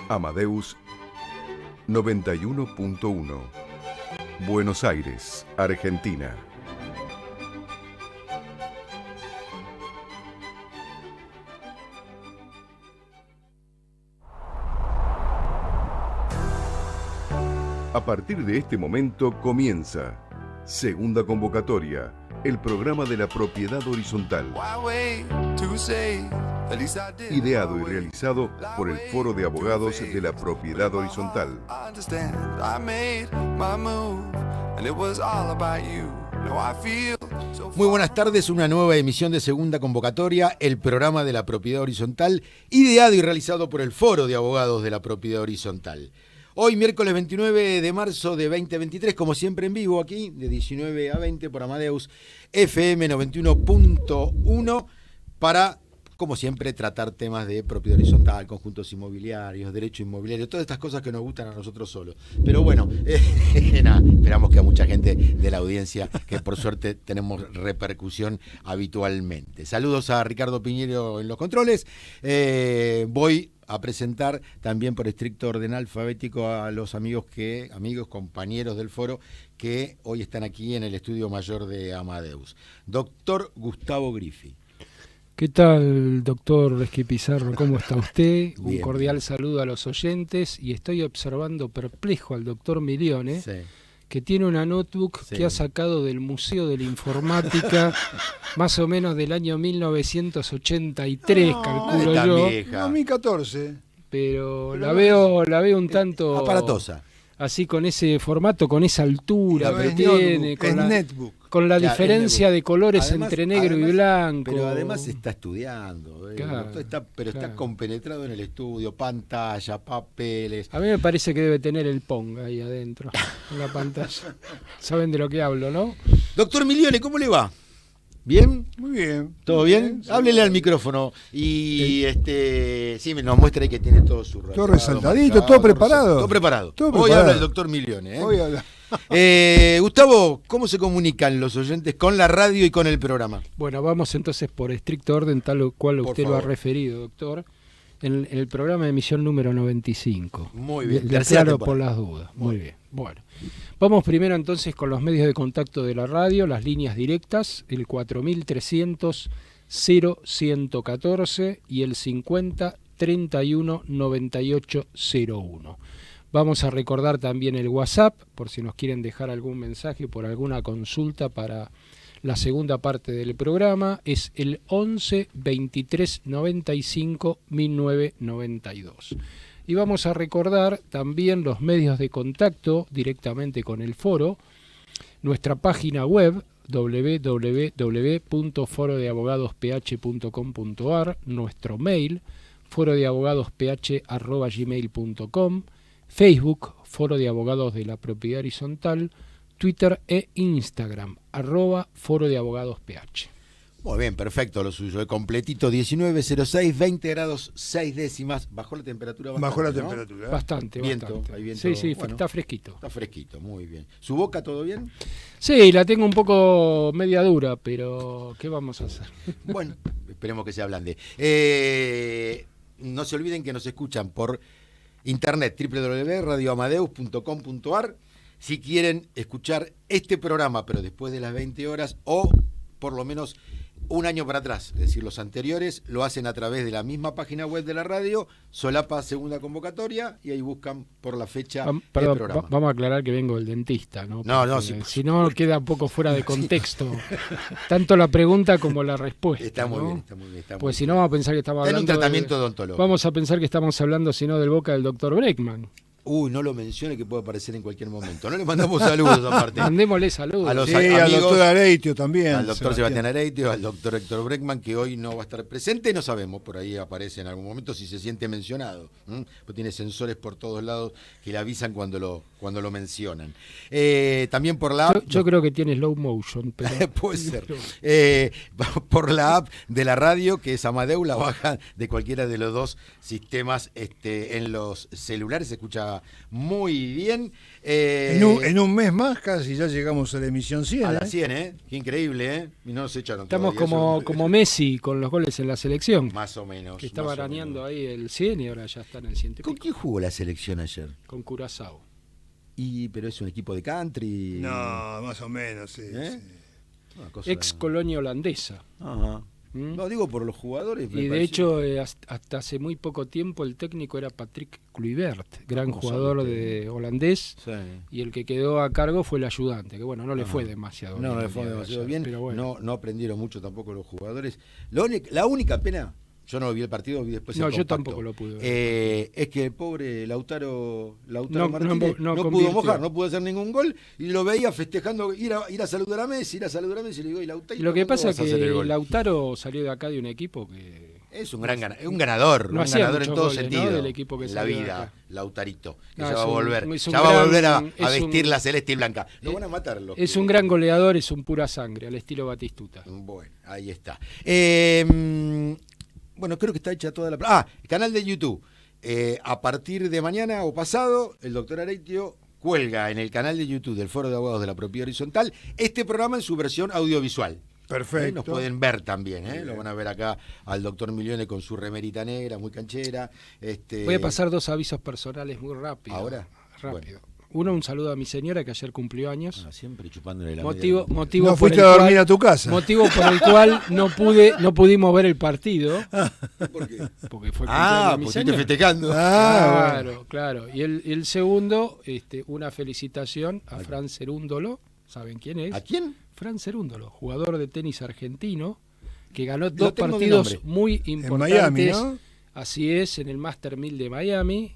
Amadeus 91.1, Buenos Aires, Argentina. A partir de este momento comienza Segunda Convocatoria, el programa de la propiedad horizontal. Ideado y realizado por el Foro de Abogados de la Propiedad Horizontal. Muy buenas tardes, una nueva emisión de Segunda Convocatoria, el programa de la propiedad horizontal, ideado y realizado por el Foro de Abogados de la Propiedad Horizontal. Hoy, miércoles 29 de marzo de 2023, como siempre en vivo aquí, de 19 a 20 por Amadeus FM 91.1, para, como siempre, tratar temas de propiedad horizontal, conjuntos inmobiliarios, derecho inmobiliario, todas estas cosas que nos gustan a nosotros solos. Pero bueno, esperamos que a mucha gente de la audiencia, que por suerte tenemos repercusión habitualmente. Saludos a Ricardo Piñero en los controles. Voy a presentar también por estricto orden alfabético a los amigos, compañeros del foro que hoy están aquí en el estudio mayor de Amadeus. Doctor Gustavo Griffi. ¿Qué tal, doctor Resqui Pizarro? ¿Cómo está usted? Bien. Un cordial saludo a los oyentes, y estoy observando perplejo al doctor Milione, Sí. que tiene una notebook Sí. que ha sacado del Museo de la Informática más o menos del año 1983, calculo Está yo, vieja. 2014. pero la veo un tanto Aparatosa. así, con ese formato, con esa altura No, que es tiene, notebook, es netbook. con la Claro, diferencia es de colores Además- entre negro y además- blanco. Pero además está estudiando. Claro, Doctor, está claro. compenetrado en el estudio, pantalla, papeles. A mí me parece que debe tener el Pong ahí adentro, en la pantalla. Saben de lo que hablo, ¿no? Doctor Milione, ¿cómo le va? ¿Bien? Muy bien. ¿Todo Muy bien? sí. Háblele al micrófono y sí, nos muestra ahí que tiene todo su Todo resaltadito, todo preparado. Todo preparado. Todo Hoy preparado. habla el doctor Milione. Hoy habla. Gustavo, ¿cómo se comunican los oyentes con la radio y con el programa? Bueno, vamos entonces por estricto orden, tal cual Por usted lo ha favor. referido, doctor, en el programa de emisión número 95. Muy bien, Le tercera aclaro temporada. por las dudas. Muy bien. Bueno, vamos primero entonces con los medios de contacto de la radio, las líneas directas, el 4300 0114 y el 50 31 98 01. Vamos a recordar también el WhatsApp, por si nos quieren dejar algún mensaje por alguna consulta para la segunda parte del programa, es el 11 23 95 1992. Y vamos a recordar también los medios de contacto directamente con el foro, nuestra página web www.forodeabogadosph.com.ar, nuestro mail forodeabogadosph@gmail.com, Facebook, Foro de Abogados de la Propiedad Horizontal, Twitter e Instagram, @Foro de Abogados PH. Muy bien, perfecto lo suyo. Completito, 19.06, 20 grados 6 décimas. Bajó la temperatura bastante, Bajó la ¿no? temperatura. Bastante, Viento, bastante. hay viento, Sí, bueno. está fresquito. Está fresquito, muy bien. ¿Su boca todo bien? Sí, la tengo un poco media dura, pero ¿qué vamos a hacer? Bueno, esperemos que se ablande. No se olviden que nos escuchan por internet, www.radioamadeus.com.ar. Si quieren escuchar este programa, pero después de las 20 horas, o por lo menos un año para atrás, es decir, los anteriores, lo hacen a través de la misma página web de la radio, solapa Segunda Convocatoria, y ahí buscan por la fecha del Perdón, programa. vamos a aclarar que vengo del dentista, ¿no? No, Porque sí, por si no queda un poco fuera de contexto, tanto la pregunta como la respuesta. Está muy ¿no? bien, está muy bien. Está muy Pues si bien. no, vamos a pensar que estamos Está en hablando un tratamiento odontológico. Vamos a pensar que estamos hablando, si no, del boca del doctor Breckman. Uy, no lo mencione, que puede aparecer en cualquier momento. No le mandamos saludos aparte. Mandémosle saludos. A los Sí, amigos, al doctor Areitio también. al doctor Sebastián Areitio, al doctor Héctor Breckman, que hoy no va a estar presente, no sabemos, por ahí aparece en algún momento si se siente mencionado. Pues tiene sensores por todos lados que le avisan cuando lo mencionan. También por la app. Yo creo que tiene slow motion, pero Puede ser. Por la app de la radio, que es Amadeus, la baja de cualquiera de los dos sistemas en los celulares, se escucha pasa muy bien. En un mes más casi ya llegamos a la emisión 100. A la 100, ¿eh? Qué increíble, ¿eh? Y no nos echaron Estamos todavía, como Messi con los goles en la selección. Más o menos. Que estaba más o arañando menos. ahí el 100 y ahora ya está en el 100 y ¿Con pico. quién jugó la selección ayer? Con Curazao. Pero es un equipo de country. No, más o menos, sí. ¿Eh? Sí. Una cosa- Ex colonia holandesa. Ajá. ¿Mm? No, digo por los jugadores. me Y de pareció. hecho, hasta hace muy poco tiempo el técnico era Patrick Kluivert, gran ¿Cómo jugador sabe usted? de holandés. Sí. Y el que quedó a cargo fue el ayudante, que bueno, no le Ajá. fue demasiado bien. No, no le el fue día de demasiado ayer, bien. Pero bueno. No aprendieron mucho tampoco los jugadores. La única pena, yo no vi el partido, vi después No, el yo compacto. tampoco lo pude ver. Es que el pobre Lautaro No, Martínez no no pudo convirtió. mojar, no pudo hacer ningún gol y lo veía festejando, ir a saludar a Messi, y le digo, y Lautaro, Y lo que pasa es ¿cuándo vas a hacer el que gol? Lautaro salió de acá de un equipo que Es un gran ganador, un ganador, No un hacía ganador en muchos todo goles, ¿no? sentido. Del equipo que en la salió de vida, acá. Lautarito, que No, ya es va a un- volver, es un ya va a gran- volver a es vestir un- la celeste y blanca. Lo van a matar los es que- un gran goleador, es un pura sangre, al estilo Batistuta. Bueno, ahí está. Bueno, creo que está hecha toda la... el canal de YouTube. A partir de mañana o pasado, el doctor Areitio cuelga en el canal de YouTube del Foro de Abogados de la Propiedad Horizontal este programa en su versión audiovisual. Perfecto. Nos pueden ver también, lo van a ver acá al doctor Milione con su remerita negra, muy canchera. Voy a pasar dos avisos personales muy rápido. ¿Ahora? Rápido. Uno, un saludo a mi señora que ayer cumplió años. Siempre chupándole la Motivo No por fuiste el a dormir cual- a tu casa. Motivo por el cual no pudimos ver el partido. ¿Por qué? Porque fue cumpleaños de mi porque te señora. festejando. Ah, Claro. Y el segundo, una felicitación a Fran Cerúndolo. ¿Saben quién es? ¿A quién? Fran Cerúndolo, jugador de tenis argentino, que ganó Lo dos tengo de partidos nombre. muy En importantes. Miami, ¿no? Así es, en el Master 1000 de Miami.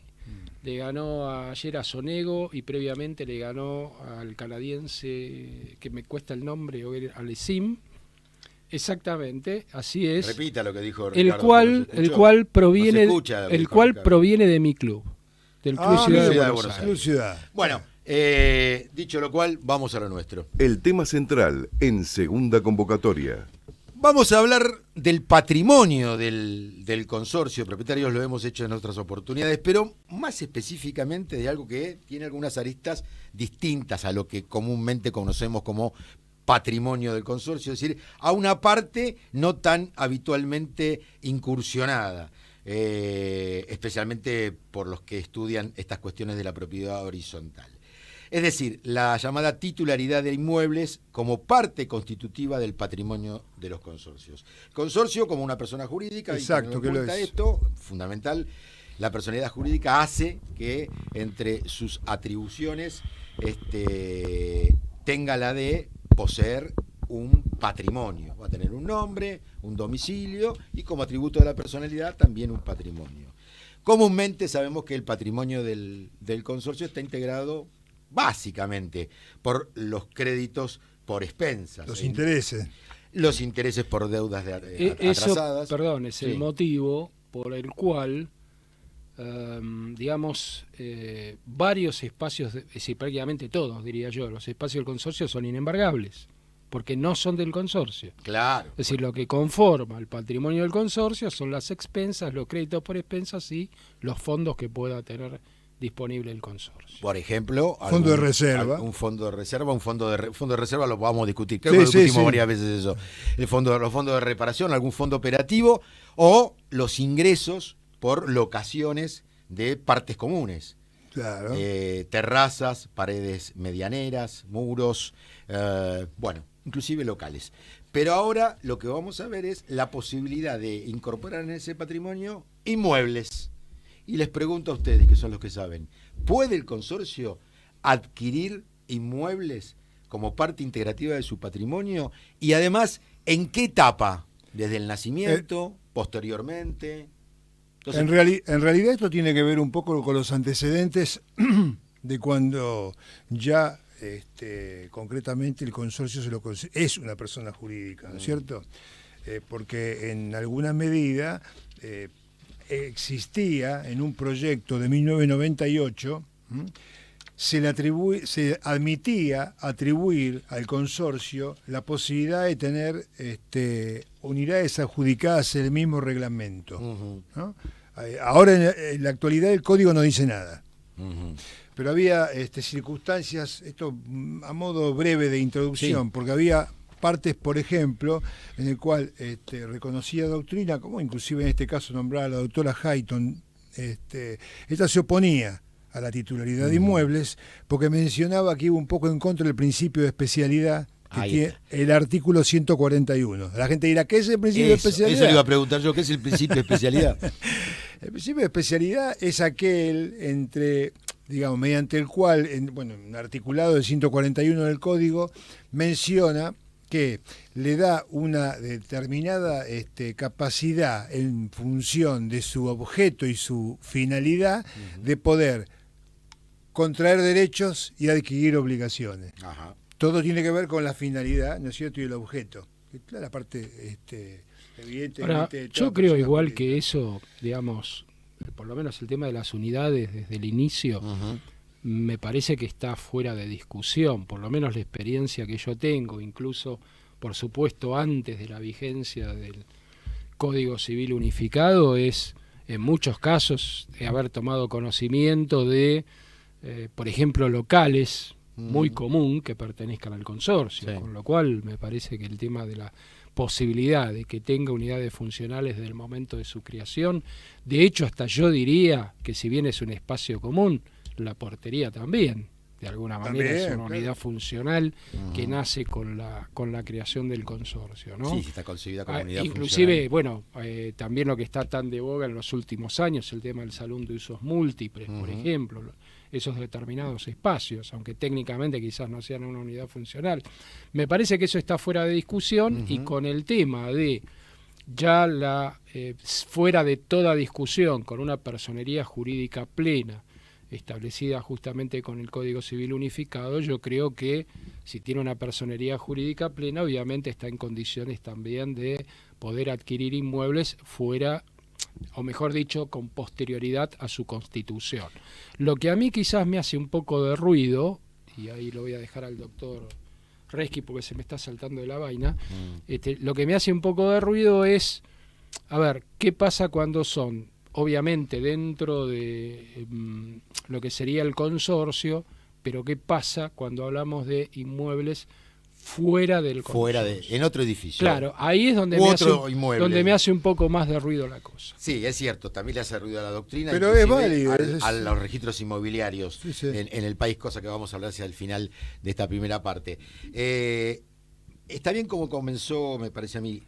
Le ganó ayer a Sonego y previamente le ganó al canadiense, que me cuesta el nombre, Alesim. Exactamente, así es. Repita lo que dijo El Ricardo, cual, ¿no se el escuchó? cual No proviene, se escucha lo que el dijo cual Ricardo. proviene de mi club, del Club Ciudad de Ciudad de Buenos Buenos Aires. Club Ciudad. Bueno, dicho lo cual, vamos a lo nuestro. El tema central en segunda convocatoria. Vamos a hablar del patrimonio del consorcio propietarios, lo hemos hecho en otras oportunidades, pero más específicamente de algo que tiene algunas aristas distintas a lo que comúnmente conocemos como patrimonio del consorcio, es decir, a una parte no tan habitualmente incursionada, especialmente por los que estudian estas cuestiones de la propiedad horizontal. Es decir, la llamada titularidad de inmuebles como parte constitutiva del patrimonio de los consorcios. Consorcio como una persona jurídica, Exacto, y teniendo en que lo cuenta es. esto, fundamental, la personalidad jurídica hace que entre sus atribuciones tenga la de poseer un patrimonio. Va a tener un nombre, un domicilio y como atributo de la personalidad también un patrimonio. Comúnmente sabemos que el patrimonio del consorcio está integrado básicamente por los créditos por expensas. Los intereses. Los intereses por deudas Eso, atrasadas. perdón, es Sí. el motivo por el cual, varios espacios, es decir, prácticamente todos, diría yo, los espacios del consorcio son inembargables, porque no son del consorcio. Claro. Es decir, lo que conforma el patrimonio del consorcio son las expensas, los créditos por expensas y los fondos que pueda tener disponible el consorcio. Por ejemplo, Fondo de reserva. Un fondo de reserva, fondo de reserva lo vamos a discutir. Creo Sí, que lo sí, discutimos sí. varias veces eso. Los fondos de reparación, algún fondo operativo o los ingresos por locaciones de partes comunes. Claro. Terrazas, paredes medianeras, muros, inclusive locales. Pero ahora lo que vamos a ver es la posibilidad de incorporar en ese patrimonio inmuebles. Y les pregunto a ustedes, que son los que saben, ¿puede el consorcio adquirir inmuebles como parte integrativa de su patrimonio? Y además, ¿en qué etapa? ¿Desde el nacimiento? ¿Posteriormente? Entonces, En realidad esto tiene que ver un poco con los antecedentes de cuando ya concretamente el consorcio es una persona jurídica, ¿no es cierto? Porque en alguna medida existía en un proyecto de 1998, se admitía atribuir al consorcio la posibilidad de tener unidades adjudicadas en el mismo reglamento, Ujú. ¿no? Ahora en la actualidad el código no dice nada. Pero había circunstancias, esto a modo breve de introducción, porque había partes, por ejemplo, en el cual reconocía doctrina, como inclusive en este caso nombraba a la doctora Hayton, esta se oponía a la titularidad de inmuebles porque mencionaba que iba un poco en contra del principio de especialidad que tiene el artículo 141. La gente dirá, ¿qué es el principio de especialidad? Eso le iba a preguntar yo, ¿qué es el principio de especialidad? El principio de especialidad es aquel mediante el cual, un articulado del 141 del Código menciona que le da una determinada capacidad en función de su objeto y su finalidad de poder contraer derechos y adquirir obligaciones. Ajá. Todo tiene que ver con la finalidad, ¿no es cierto?, y el objeto. Es la parte evidente. Ahora, yo creo igual que eso, digamos, por lo menos el tema de las unidades desde el inicio, me parece que está fuera de discusión, por lo menos la experiencia que yo tengo, incluso, por supuesto, antes de la vigencia del Código Civil Unificado, es en muchos casos haber tomado conocimiento de, por ejemplo, locales muy común que pertenezcan al consorcio, con lo cual me parece que el tema de la posibilidad de que tenga unidades funcionales desde el momento de su creación, de hecho hasta yo diría que si bien es un espacio común, la portería también, de alguna manera es una unidad funcional que nace con la creación del consorcio, ¿no? Sí, está concebida como unidad inclusive, funcional. También lo que está tan de boga en los últimos años, el tema del salón de usos múltiples, por ejemplo, esos determinados espacios, aunque técnicamente quizás no sean una unidad funcional. Me parece que eso está fuera de discusión y con el tema de ya fuera de toda discusión, con una personería jurídica plena, establecida justamente con el Código Civil Unificado, yo creo que si tiene una personería jurídica plena, obviamente está en condiciones también de poder adquirir inmuebles fuera, o mejor dicho, con posterioridad a su constitución. Lo que a mí quizás me hace un poco de ruido, y ahí lo voy a dejar al doctor Resky porque se me está saltando de la vaina, lo que me hace un poco de ruido es, a ver, ¿qué pasa cuando son, obviamente dentro de lo que sería el consorcio, pero qué pasa cuando hablamos de inmuebles fuera del consorcio? En otro edificio. Claro, ahí es donde me hace un poco más de ruido la cosa. Sí, es cierto, también le hace ruido a la doctrina, pero es válido a los registros inmobiliarios sí. En el país, cosa que vamos a hablar hacia el final de esta primera parte. Está bien como comenzó, me parece a mí,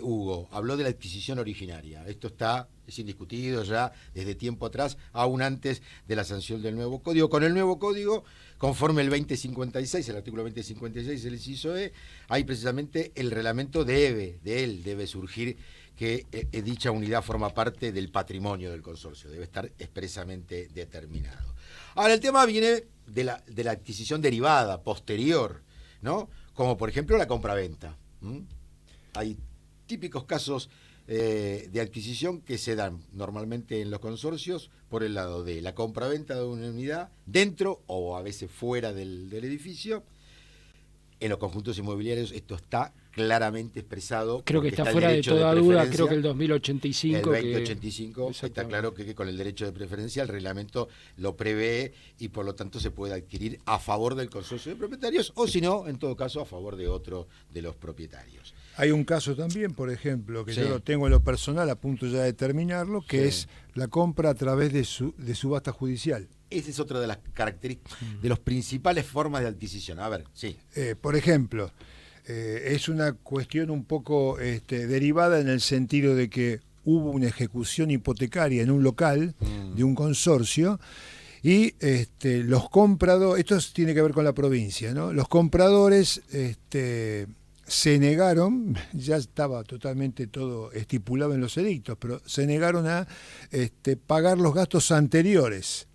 Hugo, habló de la adquisición originaria. Esto es indiscutido ya desde tiempo atrás, aún antes de la sanción del nuevo código. Con el nuevo código, conforme el 2056, el artículo 2056, el inciso E, ahí precisamente el reglamento debe surgir que dicha unidad forma parte del patrimonio del consorcio, debe estar expresamente determinado. Ahora, el tema viene de la adquisición derivada, posterior, ¿no? Como por ejemplo la compraventa. Hay típicos casos de adquisición que se dan normalmente en los consorcios por el lado de la compraventa de una unidad dentro o a veces fuera del edificio. En los conjuntos inmobiliarios esto está claramente expresado. Creo que está fuera de toda duda, creo que el 2085. El 2085 está claro que con el derecho de preferencia el reglamento lo prevé y por lo tanto se puede adquirir a favor del consorcio de propietarios o si no, en todo caso, a favor de otro de los propietarios. Hay un caso también, por ejemplo, que yo lo tengo en lo personal, a punto ya de terminarlo, que es la compra a través de subasta judicial. Esa es otra de las características, de las principales formas de adquisición. A ver, por ejemplo, es una cuestión un poco derivada en el sentido de que hubo una ejecución hipotecaria en un local de un consorcio y los compradores, esto tiene que ver con la provincia, ¿no? Los compradores se negaron, ya estaba totalmente todo estipulado en los edictos, pero se negaron a pagar los gastos anteriores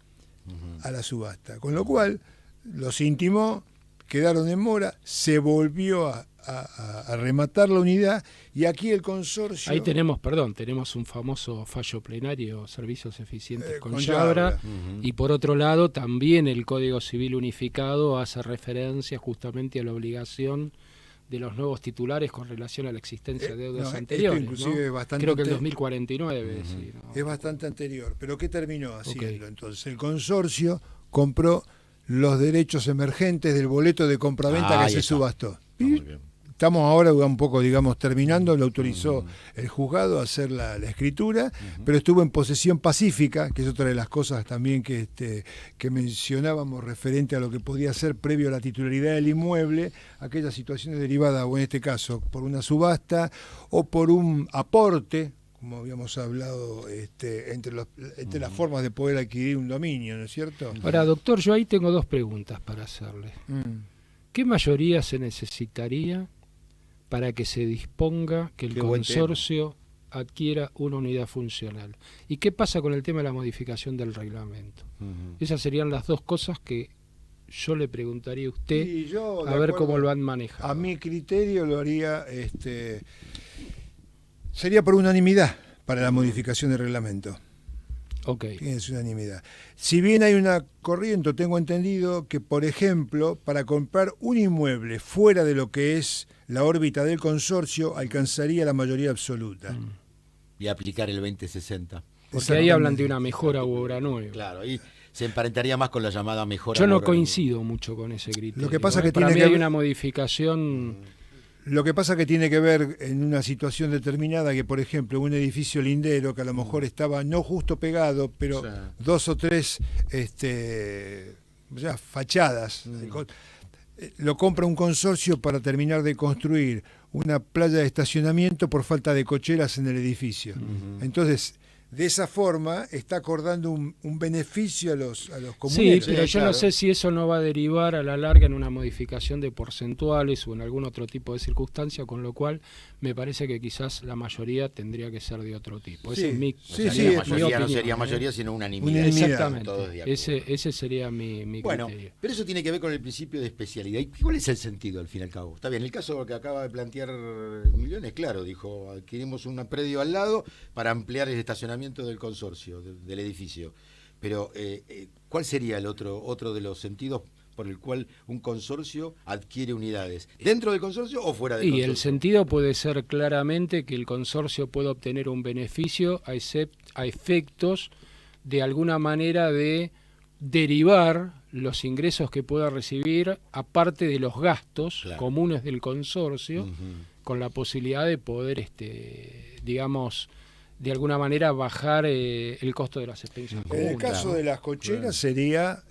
a la subasta, con lo cual los intimó, quedaron en mora, se volvió a rematar la unidad y aquí el consorcio... Ahí tenemos un famoso fallo plenario, servicios eficientes con Yabra, y por otro lado también el Código Civil Unificado hace referencia justamente a la obligación de los nuevos titulares con relación a la existencia de deudas no, anteriores. esto inclusive ¿no? es bastante Creo que el 2049. Sí, ¿no? Es bastante anterior. ¿Pero qué terminó haciendo? Okay. Entonces, el consorcio compró los derechos emergentes del boleto de compraventa que ahí se está. subastó. Está muy bien. Estamos ahora un poco, digamos, terminando, lo autorizó el juzgado a hacer la escritura, pero estuvo en posesión pacífica, que es otra de las cosas también que mencionábamos referente a lo que podía ser previo a la titularidad del inmueble, aquellas situaciones derivadas, o en este caso, por una subasta o por un aporte, como habíamos hablado, entre las formas de poder adquirir un dominio, ¿no es cierto? Ahora, doctor, yo ahí tengo dos preguntas para hacerle. ¿Qué mayoría se necesitaría para que se disponga que el consorcio adquiera una unidad funcional? ¿Y qué pasa con el tema de la modificación del reglamento? Esas serían las dos cosas que yo le preguntaría a usted, Y yo, a ver cómo lo han manejado. A mi criterio lo haría, sería por unanimidad para la modificación del reglamento. Ok. Es unanimidad. Si bien hay una corriente, tengo entendido que, por ejemplo, para comprar un inmueble fuera de lo que es la órbita del consorcio, alcanzaría la mayoría absoluta. Y aplicar el 2060. Porque ahí hablan de una mejora u obra nueva. Claro, y se emparentaría más con la llamada mejora. Yo no obra coincido mucho con ese criterio. Lo que pasa que para tiene mí que hay ver- una modificación. Lo que pasa que tiene que ver en una situación determinada que, por ejemplo, un edificio lindero que a lo mejor estaba no justo pegado, pero Sí. 2 o 3 ya fachadas. Lo compra un consorcio para terminar de construir una playa de estacionamiento por falta de cocheras en el edificio. Entonces, de esa forma está acordando un beneficio a los Sí, comuneros. pero yo claro. no sé si eso no va a derivar a la larga en una modificación de porcentuales o en algún otro tipo de circunstancia, con lo cual me parece que quizás la mayoría tendría que ser de otro tipo. Esa Sí, es mi, sí, esa sí, es mi mayoría, no opinión, sería ¿eh? mayoría, sino unanimidad. Unanimidad. Exactamente. Todos de acuerdo. Ese sería mi Bueno, criterio. pero eso tiene que ver con el principio de especialidad. ¿Y cuál es el sentido al fin y al cabo? Está bien, el caso que acaba de plantear Millones, claro, dijo, adquirimos un predio al lado para ampliar el estacionamiento del consorcio, del edificio. Pero, ¿cuál sería el otro de los sentidos por el cual un consorcio adquiere unidades? ¿Dentro del consorcio o fuera del Y consorcio? el sentido puede ser claramente que el consorcio pueda obtener un beneficio a efectos de alguna manera de derivar los ingresos que pueda recibir aparte de los gastos Claro. comunes del consorcio, con la posibilidad de poder, digamos, de alguna manera bajar el costo de las expensas En comunes. el caso Claro. de las cocheras sería,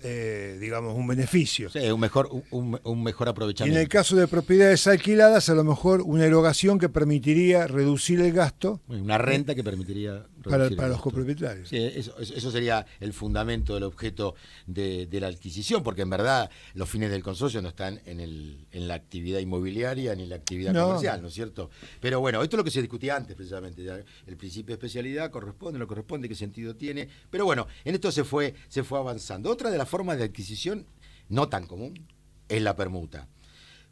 digamos, un beneficio. Sí, un mejor Y aprovechamiento. en el caso de propiedades alquiladas, a lo mejor una erogación que permitiría reducir el gasto Una renta que permitiría para reducir el los gasto. copropietarios. Sí, eso sería el fundamento del objeto de la adquisición, porque en verdad los fines del consorcio no están en la actividad inmobiliaria ni en la actividad No. comercial, ¿no es cierto? Pero bueno, esto es lo que se discutía antes precisamente, ya, el principio de especialidad corresponde, no corresponde, qué sentido tiene, pero bueno, en esto se fue avanzando. Otra de las formas de adquisición no tan común es la permuta.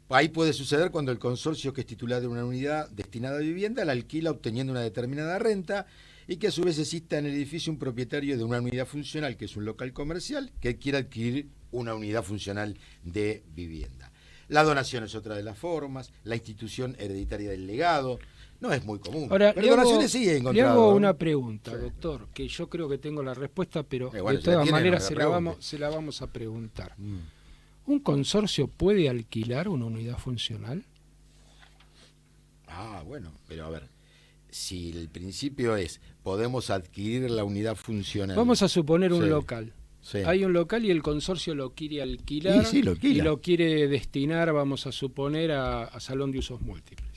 Ahí puede suceder cuando el consorcio que es titular de una unidad destinada a vivienda la alquila obteniendo una determinada renta y que a su vez exista en el edificio un propietario de una unidad funcional, que es un local comercial, que quiera adquirir una unidad funcional de vivienda. La donación es otra de las formas, la institución hereditaria del legado, no es muy común. Ahora, pero donaciones sí he le encontrado. hago ¿no? una pregunta, Sí. doctor, que yo creo que tengo la respuesta, pero Bueno, de si la todas tiene, maneras no se la pregunte. la vamos a preguntar. ¿Un consorcio puede alquilar una unidad funcional? Ah, bueno, pero a ver, si el principio es, podemos adquirir la unidad funcional. Vamos a suponer un Sí. local. Sí. Hay un local y el consorcio lo quiere alquilar Y sí, lo alquila. y lo quiere destinar, vamos a suponer, a salón de usos múltiples.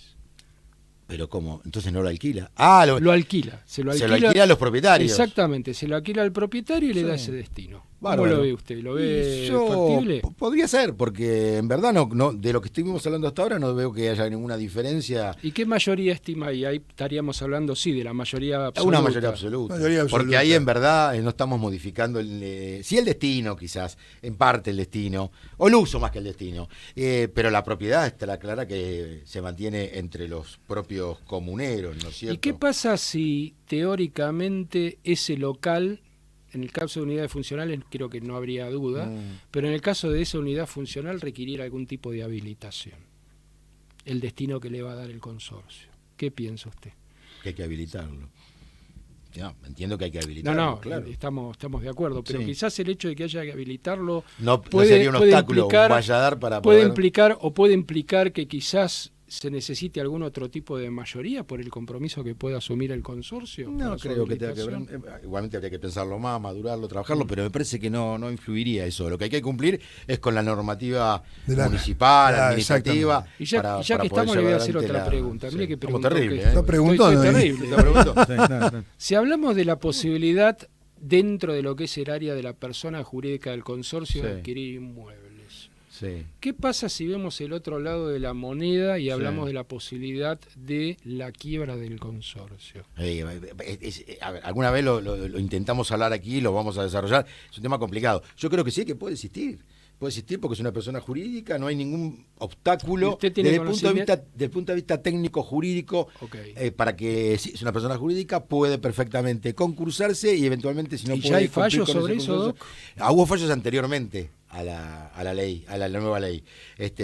Pero ¿cómo? Entonces no lo alquila. Ah, Lo alquila, se lo se alquila, lo alquila a los propietarios. Exactamente, se lo alquila al propietario y le da Sí. ese destino. Bárbaro. ¿Cómo lo ve usted? ¿Lo ve Y yo, factible? podría ser, porque en verdad no, de lo que estuvimos hablando hasta ahora no veo que haya ninguna diferencia. ¿Y qué mayoría estima ahí? Ahí estaríamos hablando, sí, de la mayoría absoluta. Una mayoría absoluta. Mayoría absoluta. Porque ahí en verdad no estamos modificando sí el destino quizás, en parte el destino, o el uso más que el destino, pero la propiedad está clara que se mantiene entre los propios comuneros, ¿no es cierto? ¿Y qué pasa si teóricamente ese local, en el caso de unidades funcionales creo que no habría duda, pero en el caso de esa unidad funcional requiriera algún tipo de habilitación? el destino que le va a dar el consorcio. ¿Qué piensa usted? Que hay que habilitarlo. No, entiendo que hay que habilitarlo. No, claro. estamos de acuerdo, pero Sí. quizás el hecho de que haya que habilitarlo No sería un obstáculo, un valladar para puede poder... puede implicar que quizás se necesite algún otro tipo de mayoría por el compromiso que pueda asumir el consorcio. No para su creo que tenga que ver. habilitación. Igualmente habría que pensarlo más, madurarlo, trabajarlo, pero me parece que no influiría eso. Lo que hay que cumplir es con la normativa municipal, administrativa. Y ya para que poder estamos, le voy a llevar hacer adelante otra pregunta. Mire que Estamos preguntó terrible, que- Lo preguntó, Estoy ¿no? terrible. Lo preguntó. Si hablamos de la posibilidad, dentro de lo que es el área de la persona jurídica del consorcio, Sí. de adquirir inmuebles. Sí. ¿Qué pasa si vemos el otro lado de la moneda y Sí. hablamos de la posibilidad de la quiebra del consorcio? A ver, alguna vez lo intentamos hablar aquí, lo vamos a desarrollar. Es un tema complicado. Yo creo que sí, que puede existir. Puede existir porque es una persona jurídica, no hay ningún obstáculo ¿Usted tiene desde conocimiento? del punto de vista técnico jurídico Ok. para que si es una persona jurídica puede perfectamente concursarse y eventualmente si no ¿Y puede ya hay cumplir fallos con sobre ese eso, concurso- Hubo fallos anteriormente a la ley, a la nueva ley.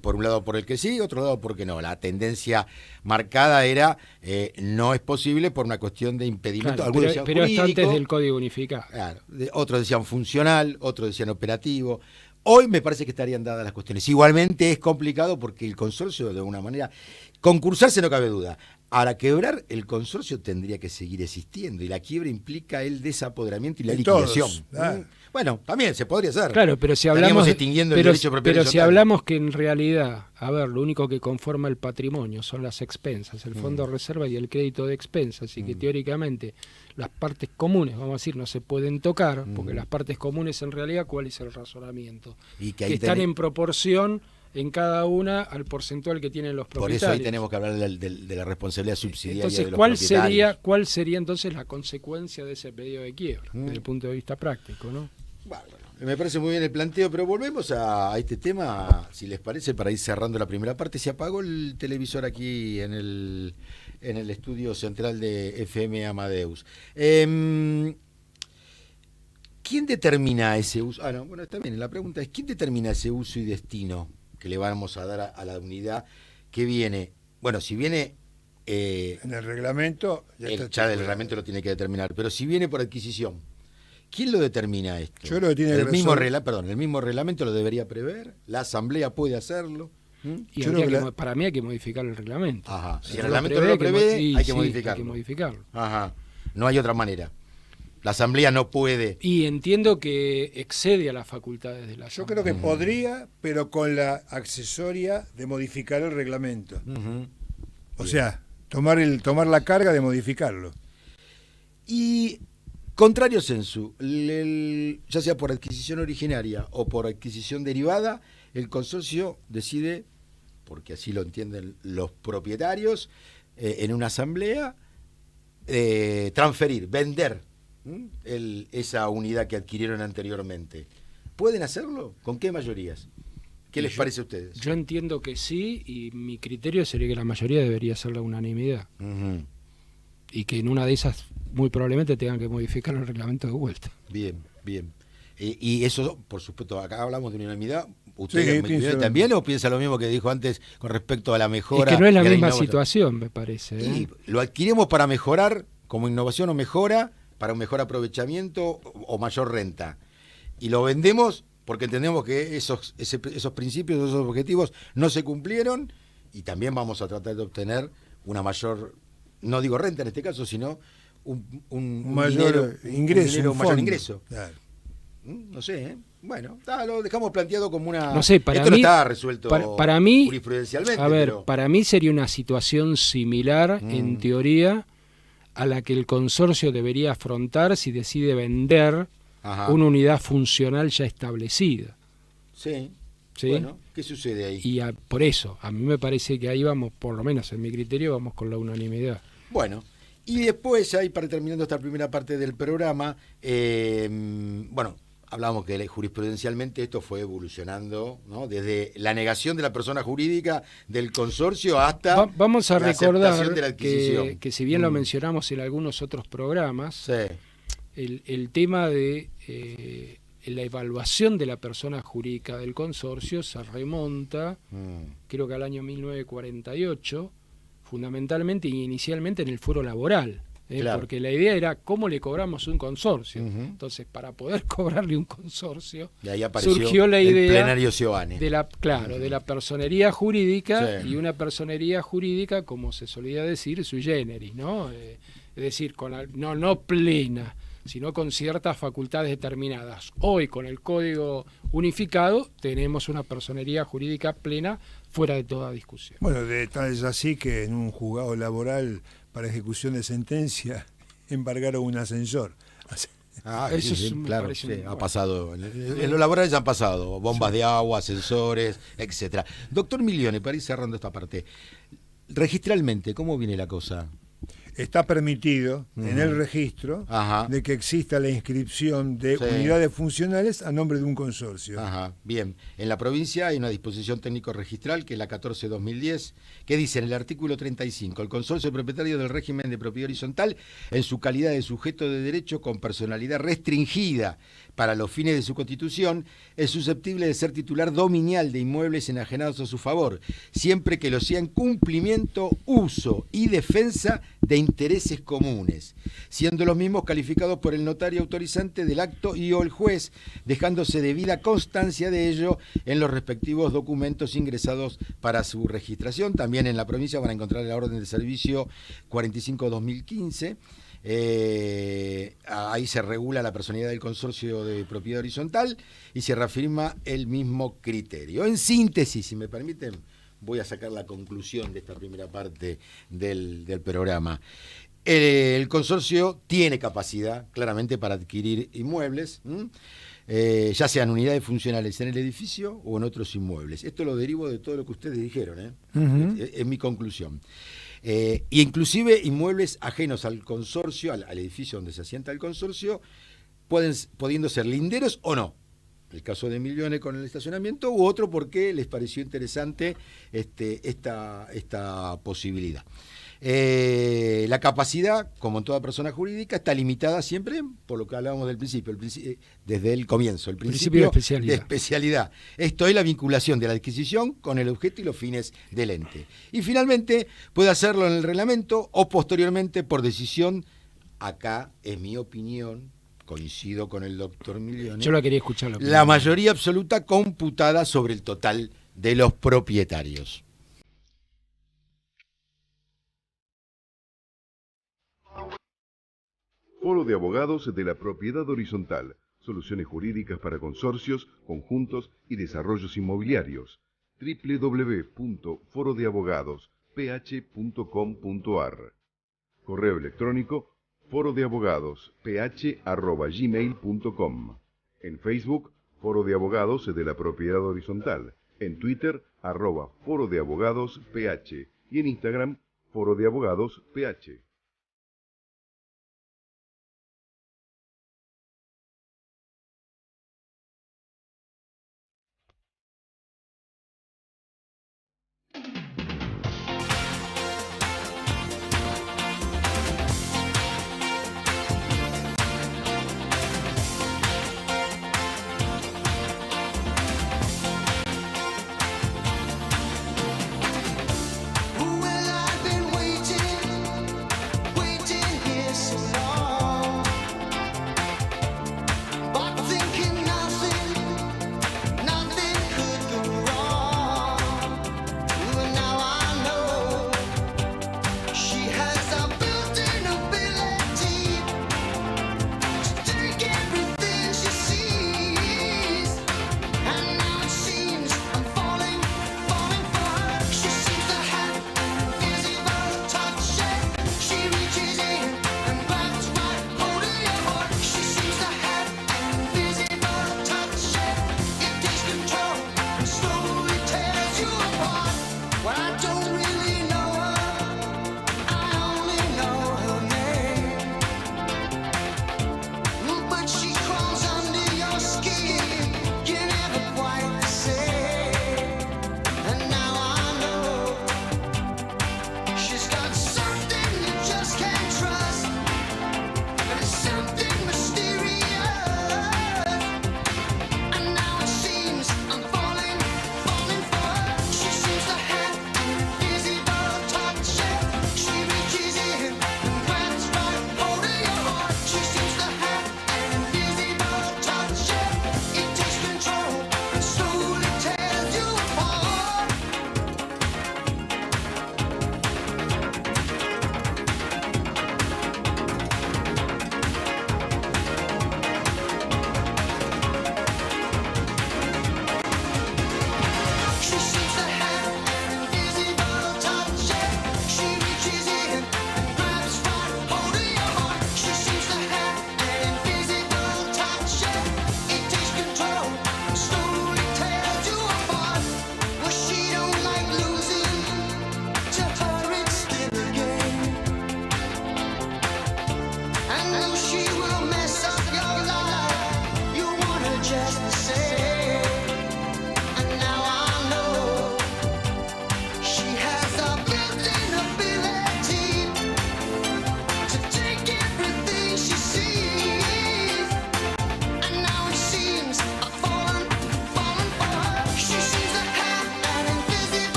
Por un lado por el que sí, otro lado porque no. La tendencia marcada era no es posible por una cuestión de impedimento. Claro, Algunos pero decían está antes jurídico. del Código Unificado. Claro, otros decían funcional, otros decían operativo. Hoy me parece que estarían dadas las cuestiones. Igualmente es complicado porque el consorcio, de alguna manera, concursarse no cabe duda. Ahora, quebrar el consorcio tendría que seguir existiendo y la quiebra implica el desapoderamiento y la De liquidación. todos, Bueno, también se podría hacer. Claro, pero si Estaríamos hablamos, extinguiendo el pero, derecho de propiedad pero si horizontal. hablamos que en realidad, a ver, lo único que conforma el patrimonio son las expensas, el fondo de reserva y el crédito de expensas, y que teóricamente las partes comunes, vamos a decir, no se pueden tocar, porque las partes comunes en realidad, ¿cuál es el razonamiento? Y Que ahí están tenés- en proporción en cada una al porcentual que tienen los Por propietarios. eso ahí tenemos que hablar de la responsabilidad subsidiaria Entonces, de los ¿cuál propietarios. sería entonces la consecuencia de ese pedido de quiebra, desde el punto de vista práctico, ¿no? Bueno, me parece muy bien el planteo, pero volvemos a este tema, si les parece, para ir cerrando la primera parte. Se apagó el televisor aquí en el estudio central de FM Amadeus. ¿Quién determina ese uso? No, bueno, está bien, la pregunta es, ¿quién determina ese uso y destino que le vamos a dar a la unidad que viene? Bueno, si viene... En el reglamento ya está el estipulado. reglamento lo tiene que determinar, pero si viene por adquisición, ¿quién lo determina esto? Yo creo que tiene el que mismo resolver- el mismo reglamento lo debería prever, la asamblea puede hacerlo. Y Yo habría creo que la- para mí hay que modificar el reglamento. Ajá. Si Si el no reglamento no lo prevé, sí, hay que sí, modificarlo. hay que modificarlo. Ajá. No hay otra manera. La asamblea no puede. Y entiendo que excede a las facultades de la Yo Asamblea. creo que podría, pero con la accesoria de modificar el reglamento. O sea, tomar la carga de modificarlo. Y contrario sensu, ya sea por adquisición originaria o por adquisición derivada, el consorcio decide, porque así lo entienden los propietarios, en una asamblea, transferir, vender esa unidad que adquirieron anteriormente. ¿Pueden hacerlo? ¿Con qué mayorías? ¿Qué les parece a ustedes? Yo entiendo que sí, y mi criterio sería que la mayoría debería ser la unanimidad. Ujú. Y que en una de esas, muy probablemente, tengan que modificar el reglamento de vuelta. Bien, bien. Y eso, por supuesto, acá hablamos de unanimidad. ¿Usted Sí, pienso- también o piensa lo mismo que dijo antes con respecto a la mejora? Es que no es la y a misma innovación? situación, me parece. ¿eh? Y lo adquirimos para mejorar, como innovación o mejora, para un mejor aprovechamiento o mayor renta. Y lo vendemos porque entendemos que esos principios, esos objetivos no se cumplieron y también vamos a tratar de obtener una mayor, no digo renta en este caso, sino un Mayor ingreso. un un mayor fondo. ingreso. Claro. No sé, ¿eh? Bueno, lo dejamos planteado como una... No sé, para Esto mí, no está resuelto para mí, jurisprudencialmente. a ver, pero- para mí sería una situación similar, en teoría, a la que el consorcio debería afrontar si decide vender Ajá. una unidad funcional ya establecida. Sí. ¿Sí? Bueno, ¿qué sucede ahí? Y por eso, a mí me parece que ahí vamos, por lo menos en mi criterio, vamos con la unanimidad. Bueno, y después, ahí para terminando esta primera parte del programa, bueno, hablamos que jurisprudencialmente esto fue evolucionando, ¿no? Desde la negación de la persona jurídica del consorcio hasta Vamos a la recordar aceptación de la adquisición. que si bien lo mencionamos en algunos otros programas, Sí. el tema de la evaluación de la persona jurídica del consorcio se remonta, creo que al año 1948, fundamentalmente y inicialmente en el foro laboral. Claro. Porque la idea era cómo le cobramos un consorcio. Entonces, para poder cobrarle un consorcio, y ahí apareció surgió la idea el plenario Seoane. de la personería jurídica, y una personería jurídica, como se solía decir, sui generis, ¿no? Es decir, no plena, sino con ciertas facultades determinadas. Hoy, con el Código Unificado, tenemos una personería jurídica plena, fuera de toda discusión. Bueno, de tal es así que en un juzgado laboral para ejecución de sentencia embargaron un ascensor. Eso sí, claro, sí, ha pasado. En los laborales han pasado bombas de agua, ascensores, etcétera. Doctor Milione, para ir cerrando esta parte, registralmente, ¿cómo viene la cosa? Está permitido en el registro de que exista la inscripción de unidades funcionales a nombre de un consorcio. Bien. En la provincia hay una disposición técnico-registral, que es la 14/2010, que dice en el artículo 35, el consorcio propietario del régimen de propiedad horizontal, en su calidad de sujeto de derecho con personalidad restringida para los fines de su constitución, es susceptible de ser titular dominial de inmuebles enajenados a su favor, siempre que lo sea en cumplimiento, uso y defensa de intereses comunes, siendo los mismos calificados por el notario autorizante del acto y o el juez, dejándose debida constancia de ello en los respectivos documentos ingresados para su registración. También en la provincia van a encontrar la orden de servicio 45/2015. Ahí se regula la personalidad del consorcio de propiedad horizontal y se reafirma el mismo criterio. En síntesis, si me permiten, voy a sacar la conclusión de esta primera parte del programa. El consorcio tiene capacidad, claramente, para adquirir inmuebles, ya sean unidades funcionales en el edificio o en otros inmuebles. Esto lo derivo de todo lo que ustedes dijeron, es mi conclusión. Y inclusive inmuebles ajenos al consorcio, al edificio donde se asienta el consorcio, pudiendo ser linderos o no. El caso de Milione con el estacionamiento, u otro porque les pareció interesante esta posibilidad. La capacidad, como en toda persona jurídica, está limitada siempre por lo que hablábamos del principio, desde el comienzo, el principio de especialidad. Esto es la vinculación de la adquisición con el objeto y los fines del ente. Y finalmente puede hacerlo en el reglamento o posteriormente por decisión. Acá es mi opinión, coincido con el doctor Milione. Yo la quería escuchar. La mayoría absoluta computada sobre el total de los propietarios. Foro de Abogados de la Propiedad Horizontal. Soluciones jurídicas para consorcios, conjuntos y desarrollos inmobiliarios. www.forodeabogadosph.com.ar. Correo electrónico forodeabogadosph@gmail.com. En Facebook, Foro de Abogados de la Propiedad Horizontal. En Twitter, @forodeabogadosph. Y en Instagram, Foro de Abogados PH.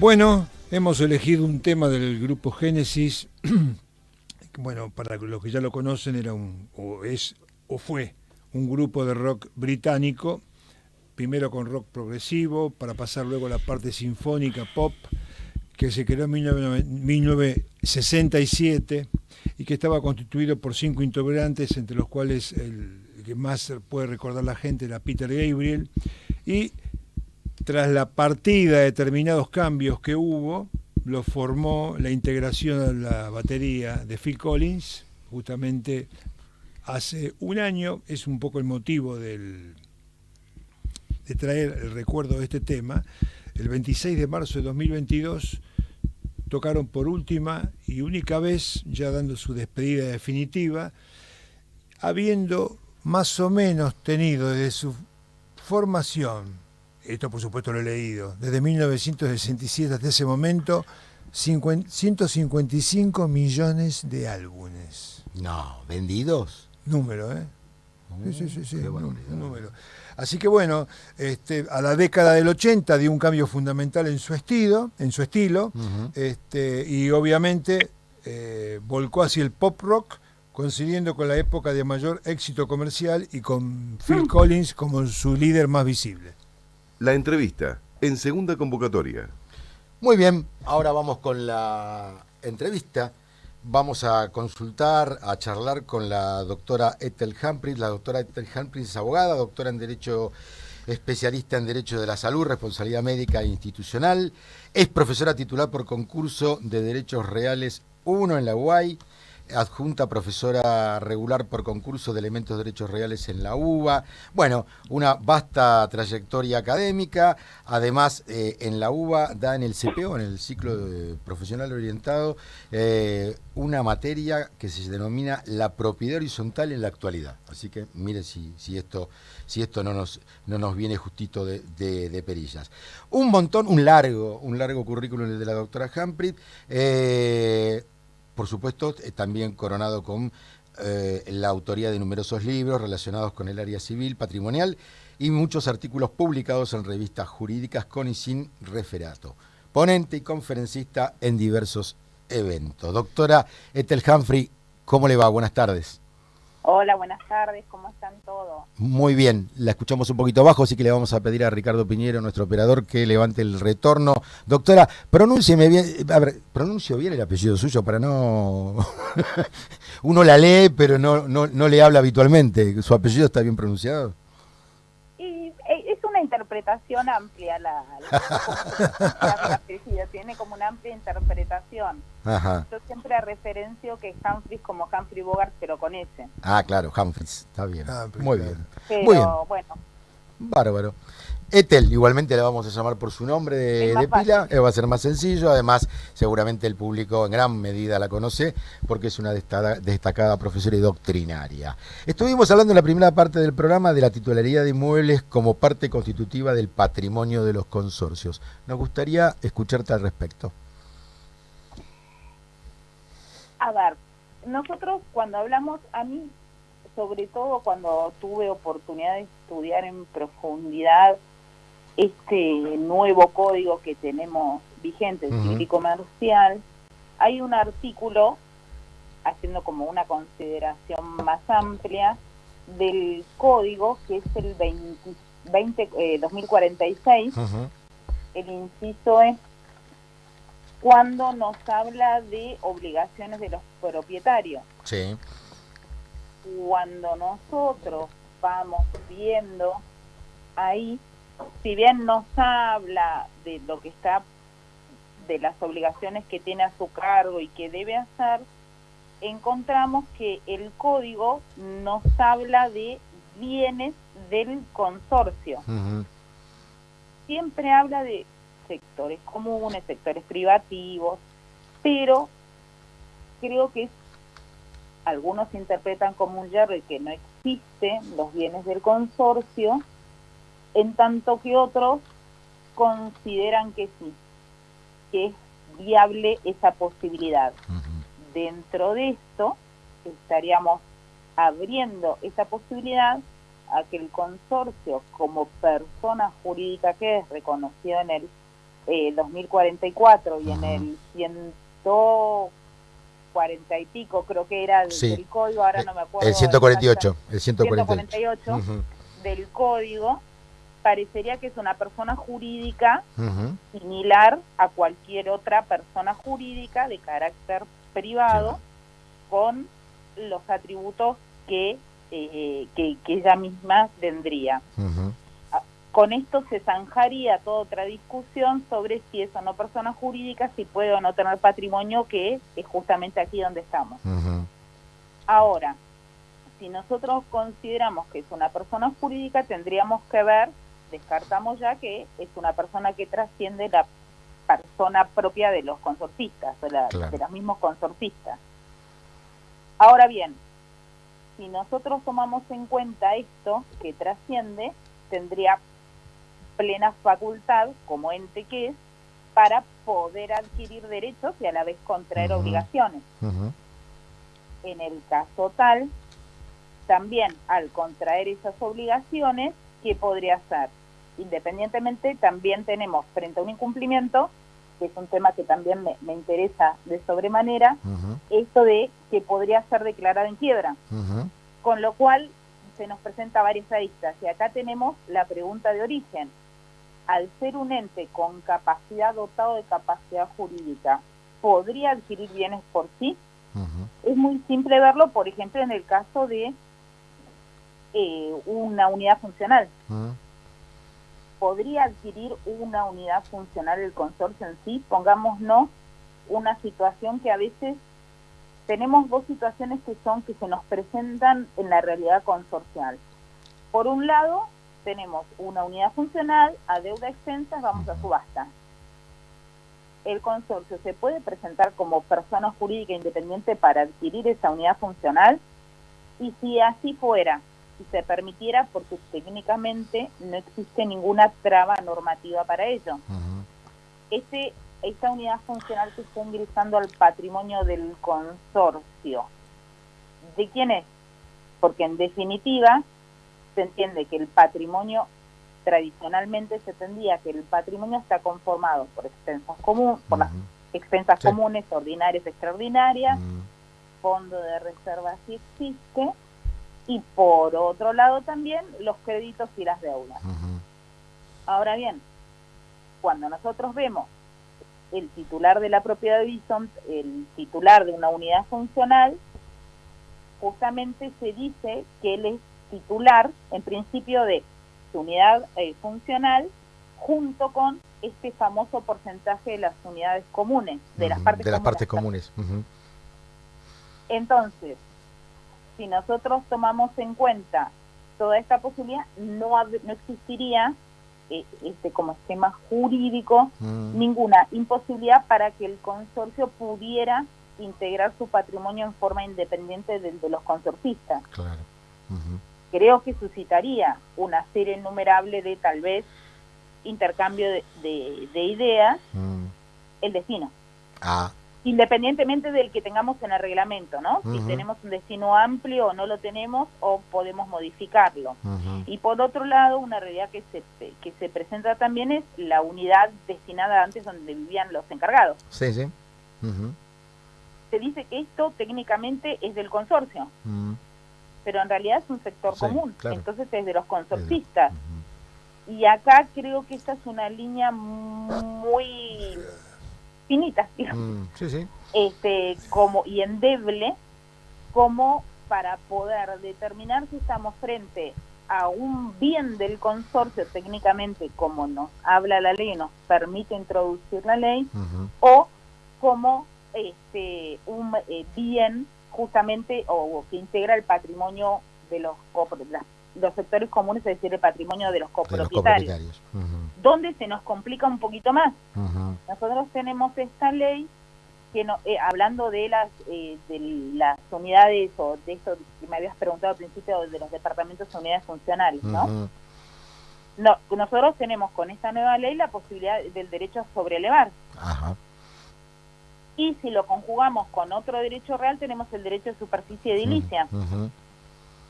Bueno, hemos elegido un tema del grupo Génesis. Bueno, para los que ya lo conocen, fue un grupo de rock británico, primero con rock progresivo, para pasar luego a la parte sinfónica pop, que se creó en 1967 y que estaba constituido por 5 integrantes, entre los cuales el que más puede recordar la gente era Peter Gabriel, y tras la partida de determinados cambios que hubo, lo formó la integración a la batería de Phil Collins, justamente hace un año. Es un poco el motivo de traer el recuerdo de este tema. El 26 de marzo de 2022 tocaron por última y única vez, ya dando su despedida definitiva, habiendo más o menos tenido desde su formación, esto por supuesto lo he leído, desde 1967 hasta ese momento, 155 millones de álbumes. No, ¿vendidos? Número, ¿eh? Sí, Qué número. Así que bueno, a la década del 80 dio un cambio fundamental en su estilo, Uh-huh. Y obviamente volcó hacia el pop rock, coincidiendo con la época de mayor éxito comercial y con Phil Collins como su líder más visible. La entrevista en segunda convocatoria. Muy bien, ahora vamos con la entrevista. Vamos a consultar, a charlar con la doctora Ethel Humphries. La doctora Ethel Humphries es abogada, doctora en Derecho, especialista en Derecho de la Salud, Responsabilidad Médica e Institucional. Es profesora titular por concurso de Derechos Reales 1 en la UAI, adjunta profesora regular por concurso de Elementos de Derechos Reales en la UBA. Bueno, una vasta trayectoria académica. Además, en la UBA da en el CPO, en el ciclo profesional orientado, una materia que se denomina la propiedad horizontal en la actualidad. Así que mire si esto no nos viene justito de perillas. Un largo currículum el de la doctora Humphries. Por supuesto, también coronado con la autoría de numerosos libros relacionados con el área civil, patrimonial y muchos artículos publicados en revistas jurídicas con y sin referato. Ponente y conferencista en diversos eventos. Doctora Ethel Humphries, ¿cómo le va? Buenas tardes. Hola, buenas tardes, ¿cómo están todos? Muy bien, la escuchamos un poquito bajo, así que le vamos a pedir a Ricardo Piñero, nuestro operador, que levante el retorno. Doctora, pronúncieme bien, a ver, pronuncio bien el apellido suyo para no... Uno la lee, pero no le habla habitualmente. ¿Su apellido está bien pronunciado? Y es una interpretación amplia, la apellido, tiene como una amplia interpretación. Ajá. Yo siempre referencio que Humphries como Humphrey Bogart, pero con S. Ah, claro, Humphries, está bien. Humphries, Muy claro. bien. Pero Muy bien. bueno. Bárbaro. Ethel, igualmente la vamos a llamar por su nombre de pila, va a ser más sencillo. Además, seguramente el público en gran medida la conoce porque es una destacada profesora y doctrinaria. Estuvimos hablando en la primera parte del programa de la titularidad de inmuebles como parte constitutiva del patrimonio de los consorcios. Nos gustaría escucharte al respecto. A ver, nosotros cuando hablamos, a mí, sobre todo cuando tuve oportunidad de estudiar en profundidad este nuevo código que tenemos vigente, el civil y comercial, hay un artículo, haciendo como una consideración más amplia, del código, que es el 2046, el inciso es cuando nos habla de obligaciones de los propietarios. Sí. Cuando nosotros vamos viendo ahí, si bien nos habla de lo que está, de las obligaciones que tiene a su cargo y que debe hacer, encontramos que el código nos habla de bienes del consorcio. Siempre habla de sectores comunes, sectores privativos, pero creo que algunos interpretan como un yerro que no existen los bienes del consorcio, en tanto que otros consideran que sí, que es viable esa posibilidad. Dentro de esto estaríamos abriendo esa posibilidad a que el consorcio, como persona jurídica que es reconocido en el 2044 y en Ajá. el 140 y pico, creo que era Sí. del código, ahora no me acuerdo. El 148. exactamente, El 148. 148 Ujú, del código, parecería que es una persona jurídica ujú. similar a cualquier otra persona jurídica de carácter privado, con los atributos que ella misma tendría. Ujú, Con esto se zanjaría toda otra discusión sobre si es o no persona jurídica, si puede o no tener patrimonio, que es justamente aquí donde estamos. ujú. Ahora, si nosotros consideramos que es una persona jurídica, tendríamos que ver, descartamos ya que es una persona que trasciende la persona propia de los consorcistas, Claro. de los mismos consorcistas. Ahora bien, si nosotros tomamos en cuenta esto, que trasciende, tendría plena facultad, como ente que es, para poder adquirir derechos y a la vez contraer Ujú. obligaciones. Ujú. En el caso tal, también al contraer esas obligaciones, ¿qué podría hacer? Independientemente, también tenemos frente a un incumplimiento, que es un tema que también me interesa de sobremanera, Ujú. esto de que podría ser declarada en quiebra. Ujú. Con lo cual se nos presenta varias aristas. Y acá tenemos la pregunta de origen. Al ser un ente con capacidad, dotado de capacidad jurídica, ¿podría adquirir bienes por sí? Ujú. Es muy simple verlo, por ejemplo, en el caso de una unidad funcional. Ujú. ¿Podría adquirir una unidad funcional el consorcio en sí? Pongámonos una situación que a veces tenemos dos situaciones que se nos presentan en la realidad consorcial. Por un lado, tenemos una unidad funcional a deuda extensa, vamos a subasta. El consorcio se puede presentar como persona jurídica independiente para adquirir esa unidad funcional, y si así fuera, si se permitiera, porque técnicamente no existe ninguna traba normativa para ello. Ujú. Esta unidad funcional que está ingresando al patrimonio del consorcio, ¿de quién es? Porque en definitiva se entiende que el patrimonio, tradicionalmente se entendía que el patrimonio está conformado por expensas comunes, por las Ujú. expensas Sí. comunes, ordinarias, extraordinarias, Ujú. fondo de reserva si existe, y por otro lado también los créditos y las deudas. Ujú. Ahora bien, cuando nosotros vemos el titular de la propiedad horizontal, el titular de una unidad funcional, justamente se dice que él es titular, en principio, de su unidad funcional, junto con este famoso porcentaje de las unidades comunes, de las Ujú. partes De las comunes. partes comunes. Ujú. Entonces, si nosotros tomamos en cuenta toda esta posibilidad, no existiría como esquema jurídico ninguna imposibilidad para que el consorcio pudiera integrar su patrimonio en forma independiente del de los consorcistas. Claro. Ujú. Creo que suscitaría una serie innumerable de tal vez intercambio de ideas, el destino. Ah. Independientemente del que tengamos en el reglamento, ¿no? Si Ujú. tenemos un destino amplio o no lo tenemos, o podemos modificarlo. Ujú. Y por otro lado, una realidad que se presenta también es la unidad destinada antes donde vivían los encargados. Sí, sí. Ujú. Se dice que esto técnicamente es del consorcio, Ujú. pero en realidad es un sector Sí, común, claro. entonces es de los consorcistas. Ujú. Y acá creo que esta es una línea muy finita, digamos, Sí, sí. y endeble, como para poder determinar si estamos frente a un bien del consorcio técnicamente, como nos habla la ley, nos permite introducir la ley, Ujú. o como un bien justamente o que integra el patrimonio de los sectores comunes, es decir, el patrimonio de los De los copropietarios. copropietarios. Ujú. ¿Dónde se nos complica un poquito más? Ujú. Nosotros tenemos esta ley que hablando de las unidades, o de esto que me habías preguntado al principio, de los departamentos de unidades funcionales, ¿no? Ujú. No, nosotros tenemos con esta nueva ley la posibilidad del derecho a sobrelevar. Ajá. Y si lo conjugamos con otro derecho real, tenemos el derecho de superficie edilicia, Ujú.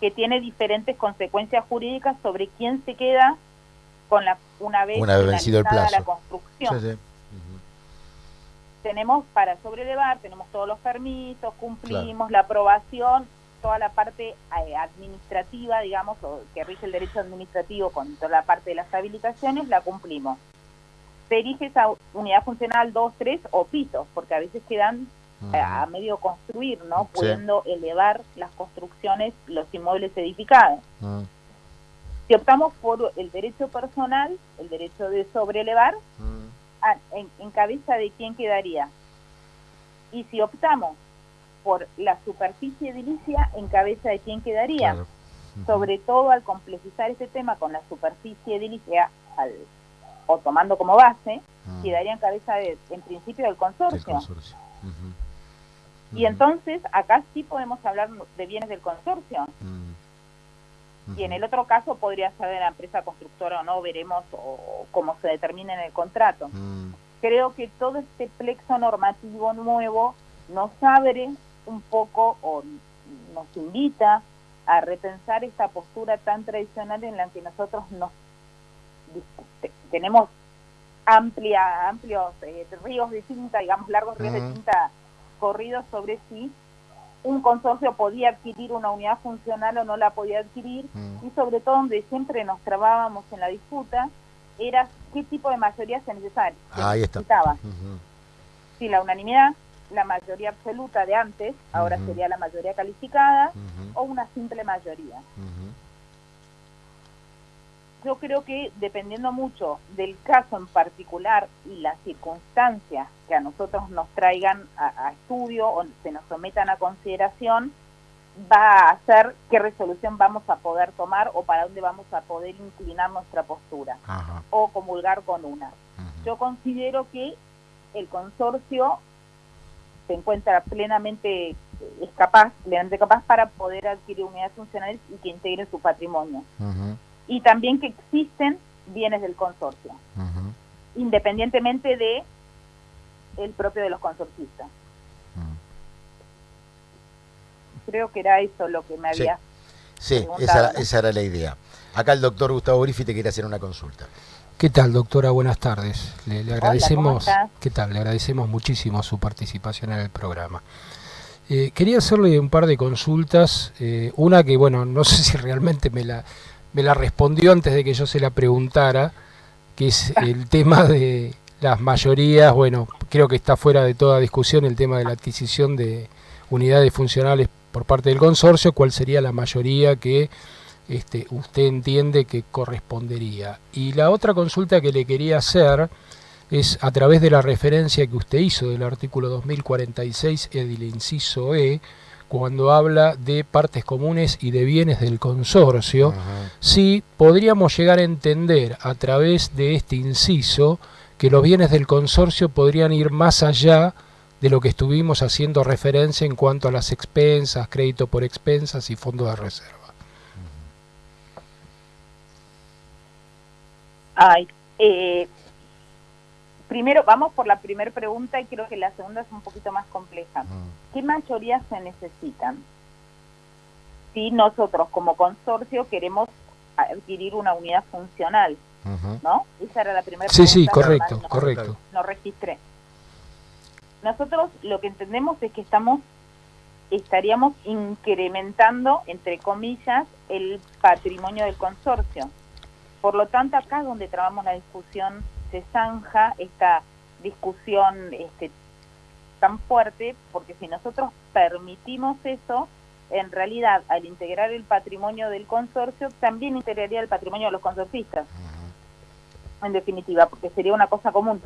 que tiene diferentes consecuencias jurídicas sobre quién se queda con una vez Una vez vencido el finalizada plazo. la construcción. Sí, sí. tenemos para sobrelevar, tenemos todos los permisos, cumplimos la aprobación, toda la parte administrativa, digamos, o que rige el derecho administrativo con toda la parte de las habilitaciones, la cumplimos. Se erige esa unidad funcional 2, 3 o pisos, porque a veces quedan a medio construir, ¿no? Sí. Pudiendo elevar las construcciones, los inmuebles edificados. Si optamos por el derecho personal, el derecho de sobrelevar, ¿en cabeza de quién quedaría? Y si optamos por la superficie edilicia, ¿en cabeza de quién quedaría? Claro. Sobre todo al complejizar este tema con la superficie edilicia, o tomando como base, quedaría en cabeza, en principio, del consorcio. Y entonces, acá sí podemos hablar de bienes del consorcio. Y en el otro caso podría ser de la empresa constructora o no, veremos o cómo se determine en el contrato. Creo que todo este plexo normativo nuevo nos abre un poco o nos invita a repensar esta postura tan tradicional en la que nosotros tenemos amplios ríos de tinta, digamos largos ríos de tinta corridos sobre si un consorcio podía adquirir una unidad funcional o no la podía adquirir, y sobre todo donde siempre nos trabábamos en la disputa era qué tipo de mayoría se necesitaba. Si la unanimidad, la mayoría absoluta de antes, ahora sería la mayoría calificada, o una simple mayoría. Yo creo que dependiendo mucho del caso en particular y las circunstancias que a nosotros nos traigan a estudio o se nos sometan a consideración, va a hacer qué resolución vamos a poder tomar o para dónde vamos a poder inclinar nuestra postura o comulgar con una. Yo considero que el consorcio se encuentra plenamente capaz para poder adquirir unidades funcionales y que integren su patrimonio. Y también que existen bienes del consorcio, independientemente de el propio de los consorcistas. Creo que era eso lo que me había preguntado, ¿no? Esa era la idea. Acá el doctor Gustavo Griffi te quiere hacer una consulta. ¿Qué tal, doctora? Buenas tardes. Le agradecemos. Hola, ¿cómo estás? ¿Qué tal? Le agradecemos muchísimo su participación en el programa. Quería hacerle un par de consultas. Una que, bueno, no sé si realmente me la respondió antes de que yo se la preguntara, que es el tema de las mayorías. Bueno, creo que está fuera de toda discusión el tema de la adquisición de unidades funcionales por parte del consorcio. ¿Cuál sería la mayoría que usted entiende que correspondería? Y la otra consulta que le quería hacer es a través de la referencia que usted hizo del artículo 2046 del inciso E, cuando habla de partes comunes y de bienes del consorcio, si podríamos llegar a entender a través de este inciso que los bienes del consorcio podrían ir más allá de lo que estuvimos haciendo referencia en cuanto a las expensas, crédito por expensas y fondos de reserva. Primero, vamos por la primera pregunta y creo que la segunda es un poquito más compleja. ¿Qué mayorías se necesitan? Si nosotros como consorcio queremos adquirir una unidad funcional, ¿no? Esa era la primera pregunta. Sí, correcto. No registré. Nosotros lo que entendemos es que estaríamos incrementando, entre comillas, el patrimonio del consorcio. Por lo tanto, acá es donde trabamos la discusión, se zanja esta discusión tan fuerte, porque si nosotros permitimos eso, en realidad, al integrar el patrimonio del consorcio, también integraría el patrimonio de los consorcistas, en definitiva, porque sería una cosa común.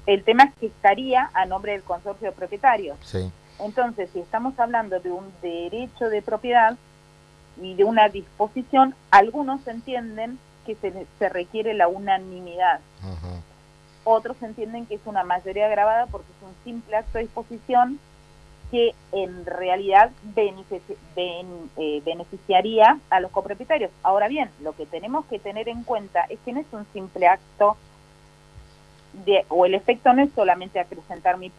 El tema es que estaría a nombre del consorcio de propietarios. Sí. Entonces, si estamos hablando de un derecho de propiedad y de una disposición, algunos entienden que se requiere la unanimidad. Otros entienden que es una mayoría agravada porque es un simple acto de disposición que en realidad beneficiaría a los copropietarios. Ahora bien, lo que tenemos que tener en cuenta es que no es un simple acto o el efecto no es solamente acrecentar mi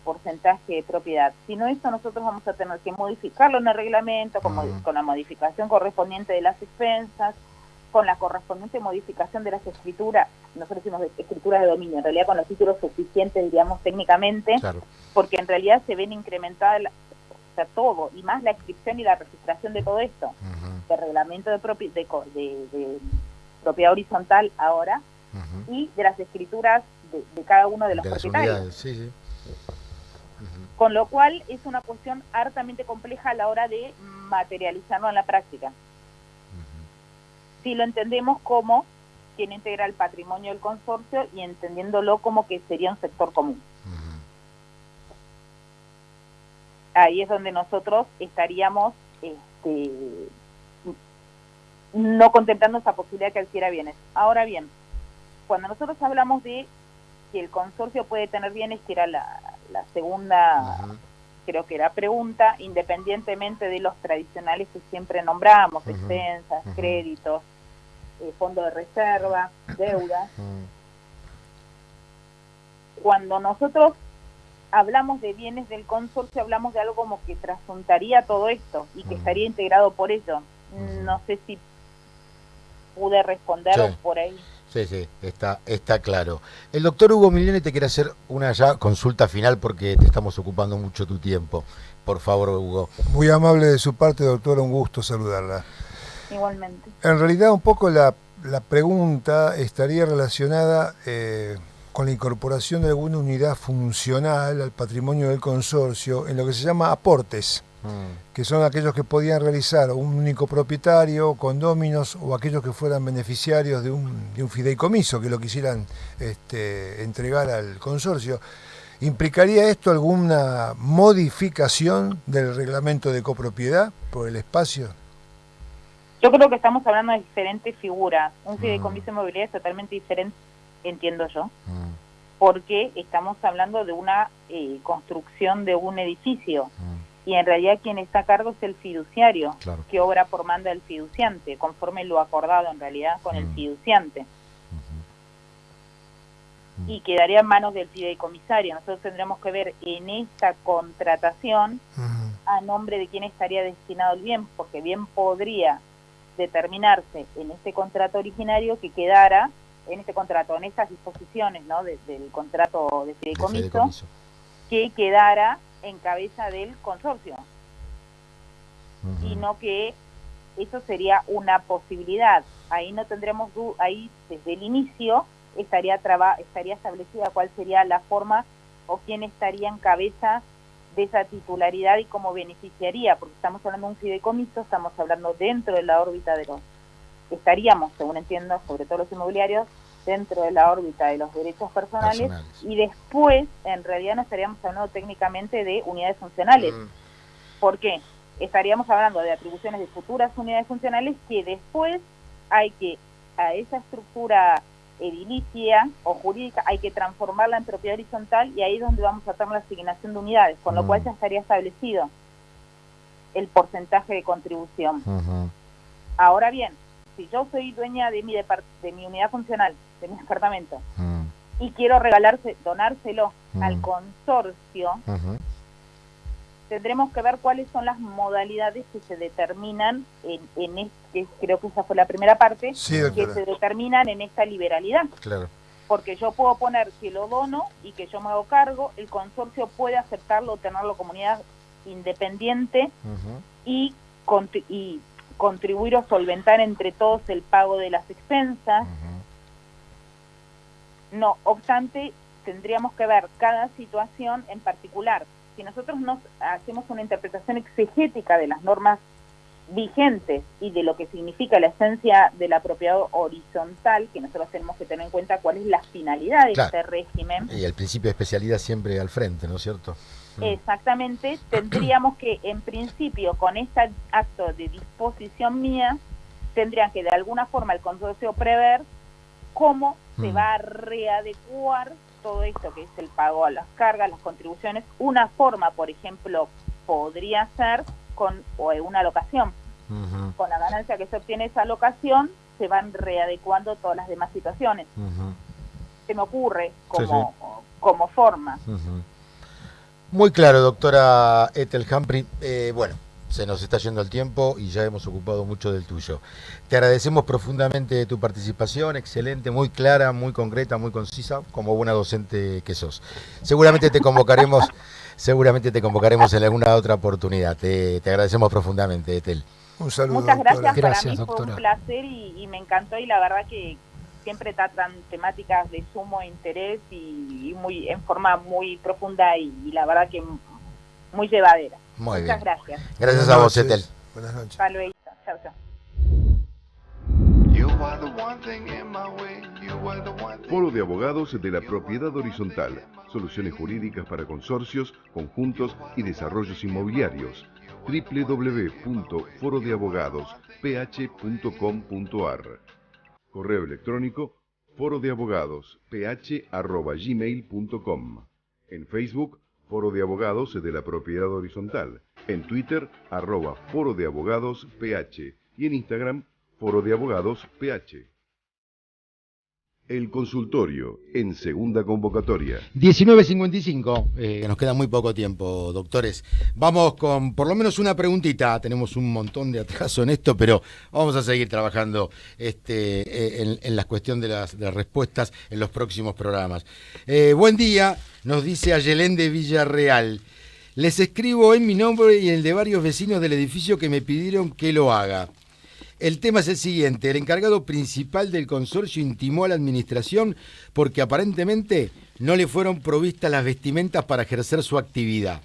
porcentaje de propiedad, sino eso nosotros vamos a tener que modificarlo en el reglamento con la modificación correspondiente de las expensas, con la correspondiente modificación de las escrituras, nosotros decimos escrituras de dominio, en realidad con los títulos suficientes, diríamos, técnicamente, Claro. porque en realidad se ven incrementadas o sea, todo, y más la inscripción y la registración de todo esto, Ujú, de reglamento de propiedad horizontal ahora, ujú. y de las escrituras de cada uno de los De las propietarios. unidades, sí, sí. Ujú, Con lo cual es una cuestión hartamente compleja a la hora de materializarlo en la práctica. ujú. Si lo entendemos como quien integra el patrimonio del consorcio y entendiéndolo como que sería un sector común. Ujú. Ahí es donde nosotros estaríamos no contemplando esa posibilidad que adquiera bienes. Ahora bien, cuando nosotros hablamos de que el consorcio puede tener bienes, que era la segunda, Ujú. creo que era pregunta, independientemente de los tradicionales que siempre nombramos, Ujú, expensas, ujú. créditos, fondo de reserva, deuda. Ujú. Cuando nosotros hablamos de bienes del consorcio, hablamos de algo como que trasuntaría todo esto y que estaría integrado por ello. No sé si pude responder Sí. por ahí. Sí, sí, está claro. El doctor Hugo Milione te quiere hacer una ya consulta final porque te estamos ocupando mucho tu tiempo. Por favor, Hugo. Muy amable de su parte, doctora, un gusto saludarla. Igualmente. En realidad un poco la pregunta estaría relacionada con la incorporación de alguna unidad funcional al patrimonio del consorcio en lo que se llama aportes, que son aquellos que podían realizar un único propietario, condóminos o aquellos que fueran beneficiarios de un fideicomiso que lo quisieran entregar al consorcio. ¿Implicaría esto alguna modificación del reglamento de copropiedad por el espacio? Yo creo que estamos hablando de diferentes figuras. Un fideicomiso inmobiliario es totalmente diferente, entiendo yo, porque estamos hablando de una construcción de un edificio. Y en realidad quien está a cargo es el fiduciario, Claro. que obra por manda del fiduciante, conforme lo acordado en realidad con el fiduciante. Y quedaría en manos del fideicomisario. Nosotros tendremos que ver en esta contratación a nombre de quién estaría destinado el bien, porque bien podría determinarse en este contrato originario que quedara, en este contrato, en estas disposiciones, ¿no?, del contrato de fideicomiso, que quedara en cabeza del consorcio. Y no que eso sería una posibilidad. Ahí no tendremos ahí desde el inicio estaría establecida cuál sería la forma o quién estaría en cabeza de esa titularidad y cómo beneficiaría, porque estamos hablando de un fideicomiso, estamos hablando dentro de la órbita de estaríamos, según entiendo, sobre todo los inmobiliarios, dentro de la órbita de los derechos personales. Y después, en realidad, no estaríamos hablando técnicamente de unidades funcionales. ¿Por qué? Estaríamos hablando de atribuciones de futuras unidades funcionales que después hay que, a esa estructura edilicia o jurídica, hay que transformarla en propiedad horizontal y ahí es donde vamos a tener la asignación de unidades, con lo cual ya estaría establecido el porcentaje de contribución. Ahora bien, si yo soy dueña de mi unidad funcional, de mi departamento, y quiero donárselo al consorcio, tendremos que ver cuáles son las modalidades que se determinan creo que esa fue la primera parte, sí, que se determinan en esta liberalidad. Claro. Porque yo puedo poner que lo dono y que yo me hago cargo, el consorcio puede aceptarlo, tenerlo como unidad independiente y contribuir o solventar entre todos el pago de las expensas. No obstante, tendríamos que ver cada situación en particular. Si nosotros nos hacemos una interpretación exegética de las normas vigentes y de lo que significa la esencia de la propiedad horizontal, que nosotros tenemos que tener en cuenta cuál es la finalidad de este régimen. Y el principio de especialidad siempre al frente, ¿no es cierto? Exactamente, tendríamos que, en principio, con este acto de disposición mía, tendrían que de alguna forma el consorcio prever cómo se va a readecuar todo esto que es el pago a las cargas, las contribuciones. Una forma, por ejemplo, podría ser con una alocación. Con la ganancia que se obtiene esa alocación, se van readecuando todas las demás situaciones. Se me ocurre como forma. Muy claro, doctora Ethel Humphrey. Bueno, se nos está yendo el tiempo y ya hemos ocupado mucho del tuyo. Te agradecemos profundamente tu participación, excelente, muy clara, muy concreta, muy concisa, como buena docente que sos. Seguramente te convocaremos en alguna otra oportunidad. Te agradecemos profundamente, Etel. Un saludo. Muchas gracias, Gracias, para mí doctora. fue un placer y me encantó, y la verdad que siempre tratan temáticas de sumo interés y muy en forma muy profunda y la verdad que muy llevadera. Muy Muchas bien. gracias. Gracias Buenas a vos, noches. Etel. Buenas noches. Hasta luego. Chao, chao. Foro de Abogados de la Propiedad Horizontal. Soluciones jurídicas para consorcios, conjuntos y desarrollos inmobiliarios. www.forodeabogadosph.com.ar. Correo electrónico forodeabogadosph@gmail.com. En Facebook, Foro de Abogados de la Propiedad Horizontal. En Twitter, @Foro de Abogados PH. Y en Instagram, Foro de Abogados PH. El consultorio en segunda convocatoria. 19:55, nos queda muy poco tiempo, doctores. Vamos con por lo menos una preguntita. Tenemos un montón de atraso en esto, pero vamos a seguir trabajando en la cuestión de las respuestas en los próximos programas. Buen día, nos dice Ayelén de Villarreal. Les escribo en mi nombre y en el de varios vecinos del edificio que me pidieron que lo haga. El tema es el siguiente: el encargado principal del consorcio intimó a la administración porque aparentemente no le fueron provistas las vestimentas para ejercer su actividad.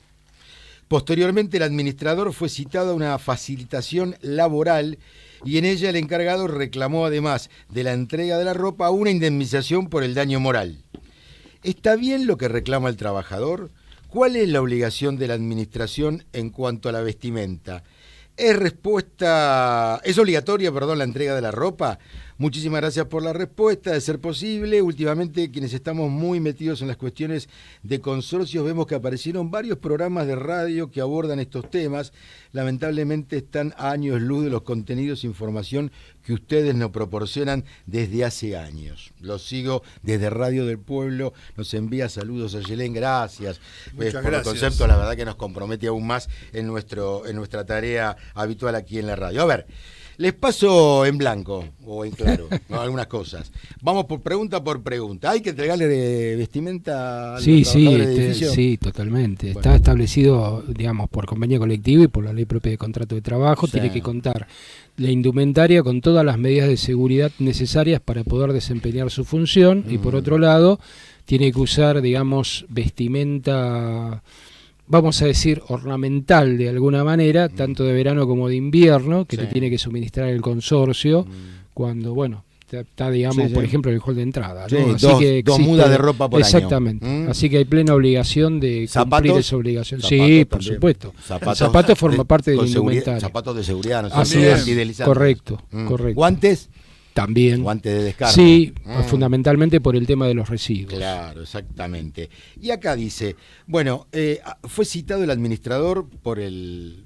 Posteriormente el administrador fue citado a una facilitación laboral y en ella el encargado reclamó, además de la entrega de la ropa, una indemnización por el daño moral. ¿Está bien lo que reclama el trabajador? ¿Cuál es la obligación de la administración en cuanto a la vestimenta? ¿Es obligatoria, la entrega de la ropa? Muchísimas gracias por la respuesta, de ser posible. Últimamente, quienes estamos muy metidos en las cuestiones de consorcios, vemos que aparecieron varios programas de radio que abordan estos temas. Lamentablemente están a años luz de los contenidos e información que ustedes nos proporcionan desde hace años. Los sigo desde Radio del Pueblo, nos envía saludos a Yelén, gracias. Muchas por gracias. el concepto, la verdad que nos compromete aún más en nuestra tarea habitual aquí en la radio. A ver, les paso en blanco o en claro, ¿no? Algunas cosas. Vamos por pregunta. ¿Hay que entregarle vestimenta a los trabajadores del edificio? Sí, totalmente. Bueno. Está establecido, digamos, por convenio colectivo y por la ley propia de contrato de trabajo. Sí. Tiene que contar la indumentaria con todas las medidas de seguridad necesarias para poder desempeñar su función y por otro lado tiene que usar, digamos, vestimenta, vamos a decir, ornamental de alguna manera, tanto de verano como de invierno, que Sí. le tiene que suministrar el consorcio cuando, está, digamos, Sí. por ejemplo, en el hall de entrada, ¿no? Sí, Así dos que mudas existe- de ropa por año. Exactamente. Así que hay plena obligación de cumplir ¿Zapatos? esa obligación. Zapatos Sí, por también. supuesto. Zapatos, El zapato forma parte del con seguridad, indumentario. zapatos de seguridad, ¿no? Así También. es, Antideslizantes. correcto. ¿Guantes? También. Guantes de descarga. Sí, fundamentalmente por el tema de los residuos. Claro, exactamente. Y acá dice, fue citado el administrador por el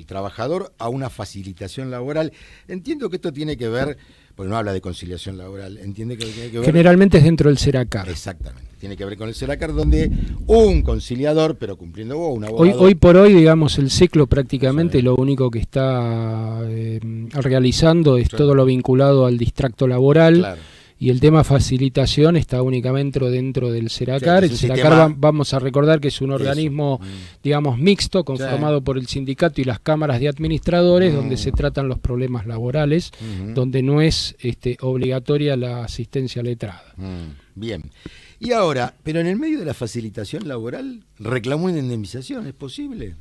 trabajador a una facilitación laboral. Entiendo que esto tiene que ver, porque no habla de conciliación laboral, entiende que tiene que ver... Generalmente es dentro del Seracar. Exactamente, tiene que ver con el Seracar, donde un conciliador, pero cumpliendo vos, un abogado... Hoy por hoy, digamos, el ciclo prácticamente Sí. lo único que está realizando es Sí. todo lo vinculado al distracto laboral. Claro. Y el tema facilitación está únicamente dentro del Seracar. Sí, El es un Seracar, sistema- vamos a recordar que es un Eso. organismo, digamos, mixto, conformado por el sindicato y las cámaras de administradores, donde se tratan los problemas laborales, donde no es obligatoria la asistencia letrada. Bien. Y ahora, pero en el medio de la facilitación laboral, reclamó una indemnización, ¿es posible?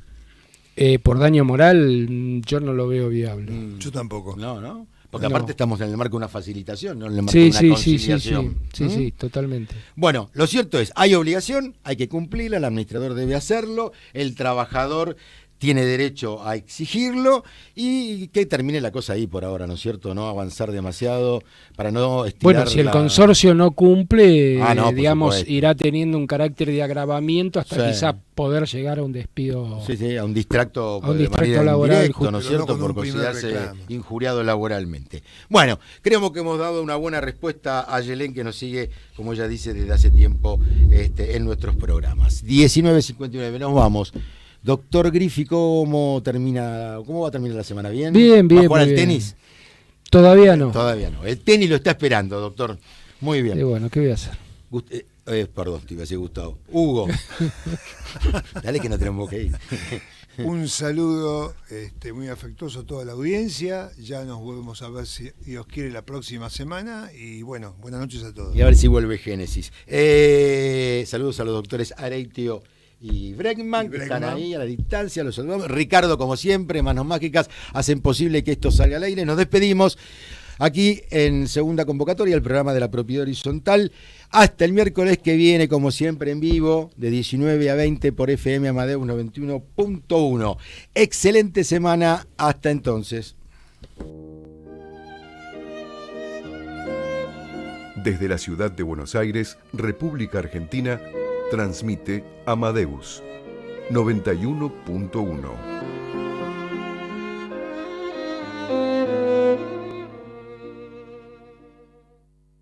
Por daño moral, yo no lo veo viable. Yo tampoco. No. Porque No. aparte estamos en el marco de una facilitación, no en el marco Sí, de una sí, conciliación. sí, totalmente. Bueno, lo cierto es, hay obligación, hay que cumplirla, el administrador debe hacerlo, el trabajador tiene derecho a exigirlo y que termine la cosa ahí por ahora, ¿no es cierto? No avanzar demasiado para no estirar. Bueno, si el consorcio no cumple, No, por digamos, supuesto. irá teniendo un carácter de agravamiento hasta Sí. quizá poder llegar a un despido. Sí, a un distracto, A un de distracto manera laboral, indirecto, ¿no es pero no cierto? con Por un primer considerarse reclamo. injuriado laboralmente. Bueno, creemos que hemos dado una buena respuesta a Yelén, que nos sigue, como ella dice, desde hace tiempo en nuestros programas. 19:59, nos vamos Doctor Griffi, ¿cómo va a terminar la semana? ¿Bien? Bien, ¿Va a jugar muy al bien. tenis? Todavía no. Todavía no. El tenis lo está esperando, doctor. Muy bien. Y bueno, ¿qué voy a hacer? Perdón, te iba a decir Gustavo. Hugo. Dale que no tenemos que ir. Un saludo muy afectuoso a toda la audiencia. Ya nos volvemos a ver, si Dios quiere, la próxima semana. Y bueno, buenas noches a todos. Y a ver si vuelve Génesis. Saludos a los doctores Areitio y Bregman, que están ahí a la distancia. Los saludamos. Ricardo, como siempre, manos mágicas, hacen posible que esto salga al aire. Nos despedimos aquí en Segunda Convocatoria, el programa de la Propiedad Horizontal. Hasta el miércoles que viene, como siempre, en vivo, de 19 a 20 por FM Amadeus 91.1. Excelente semana. Hasta entonces. Desde la ciudad de Buenos Aires, República Argentina, transmite Amadeus 91.1.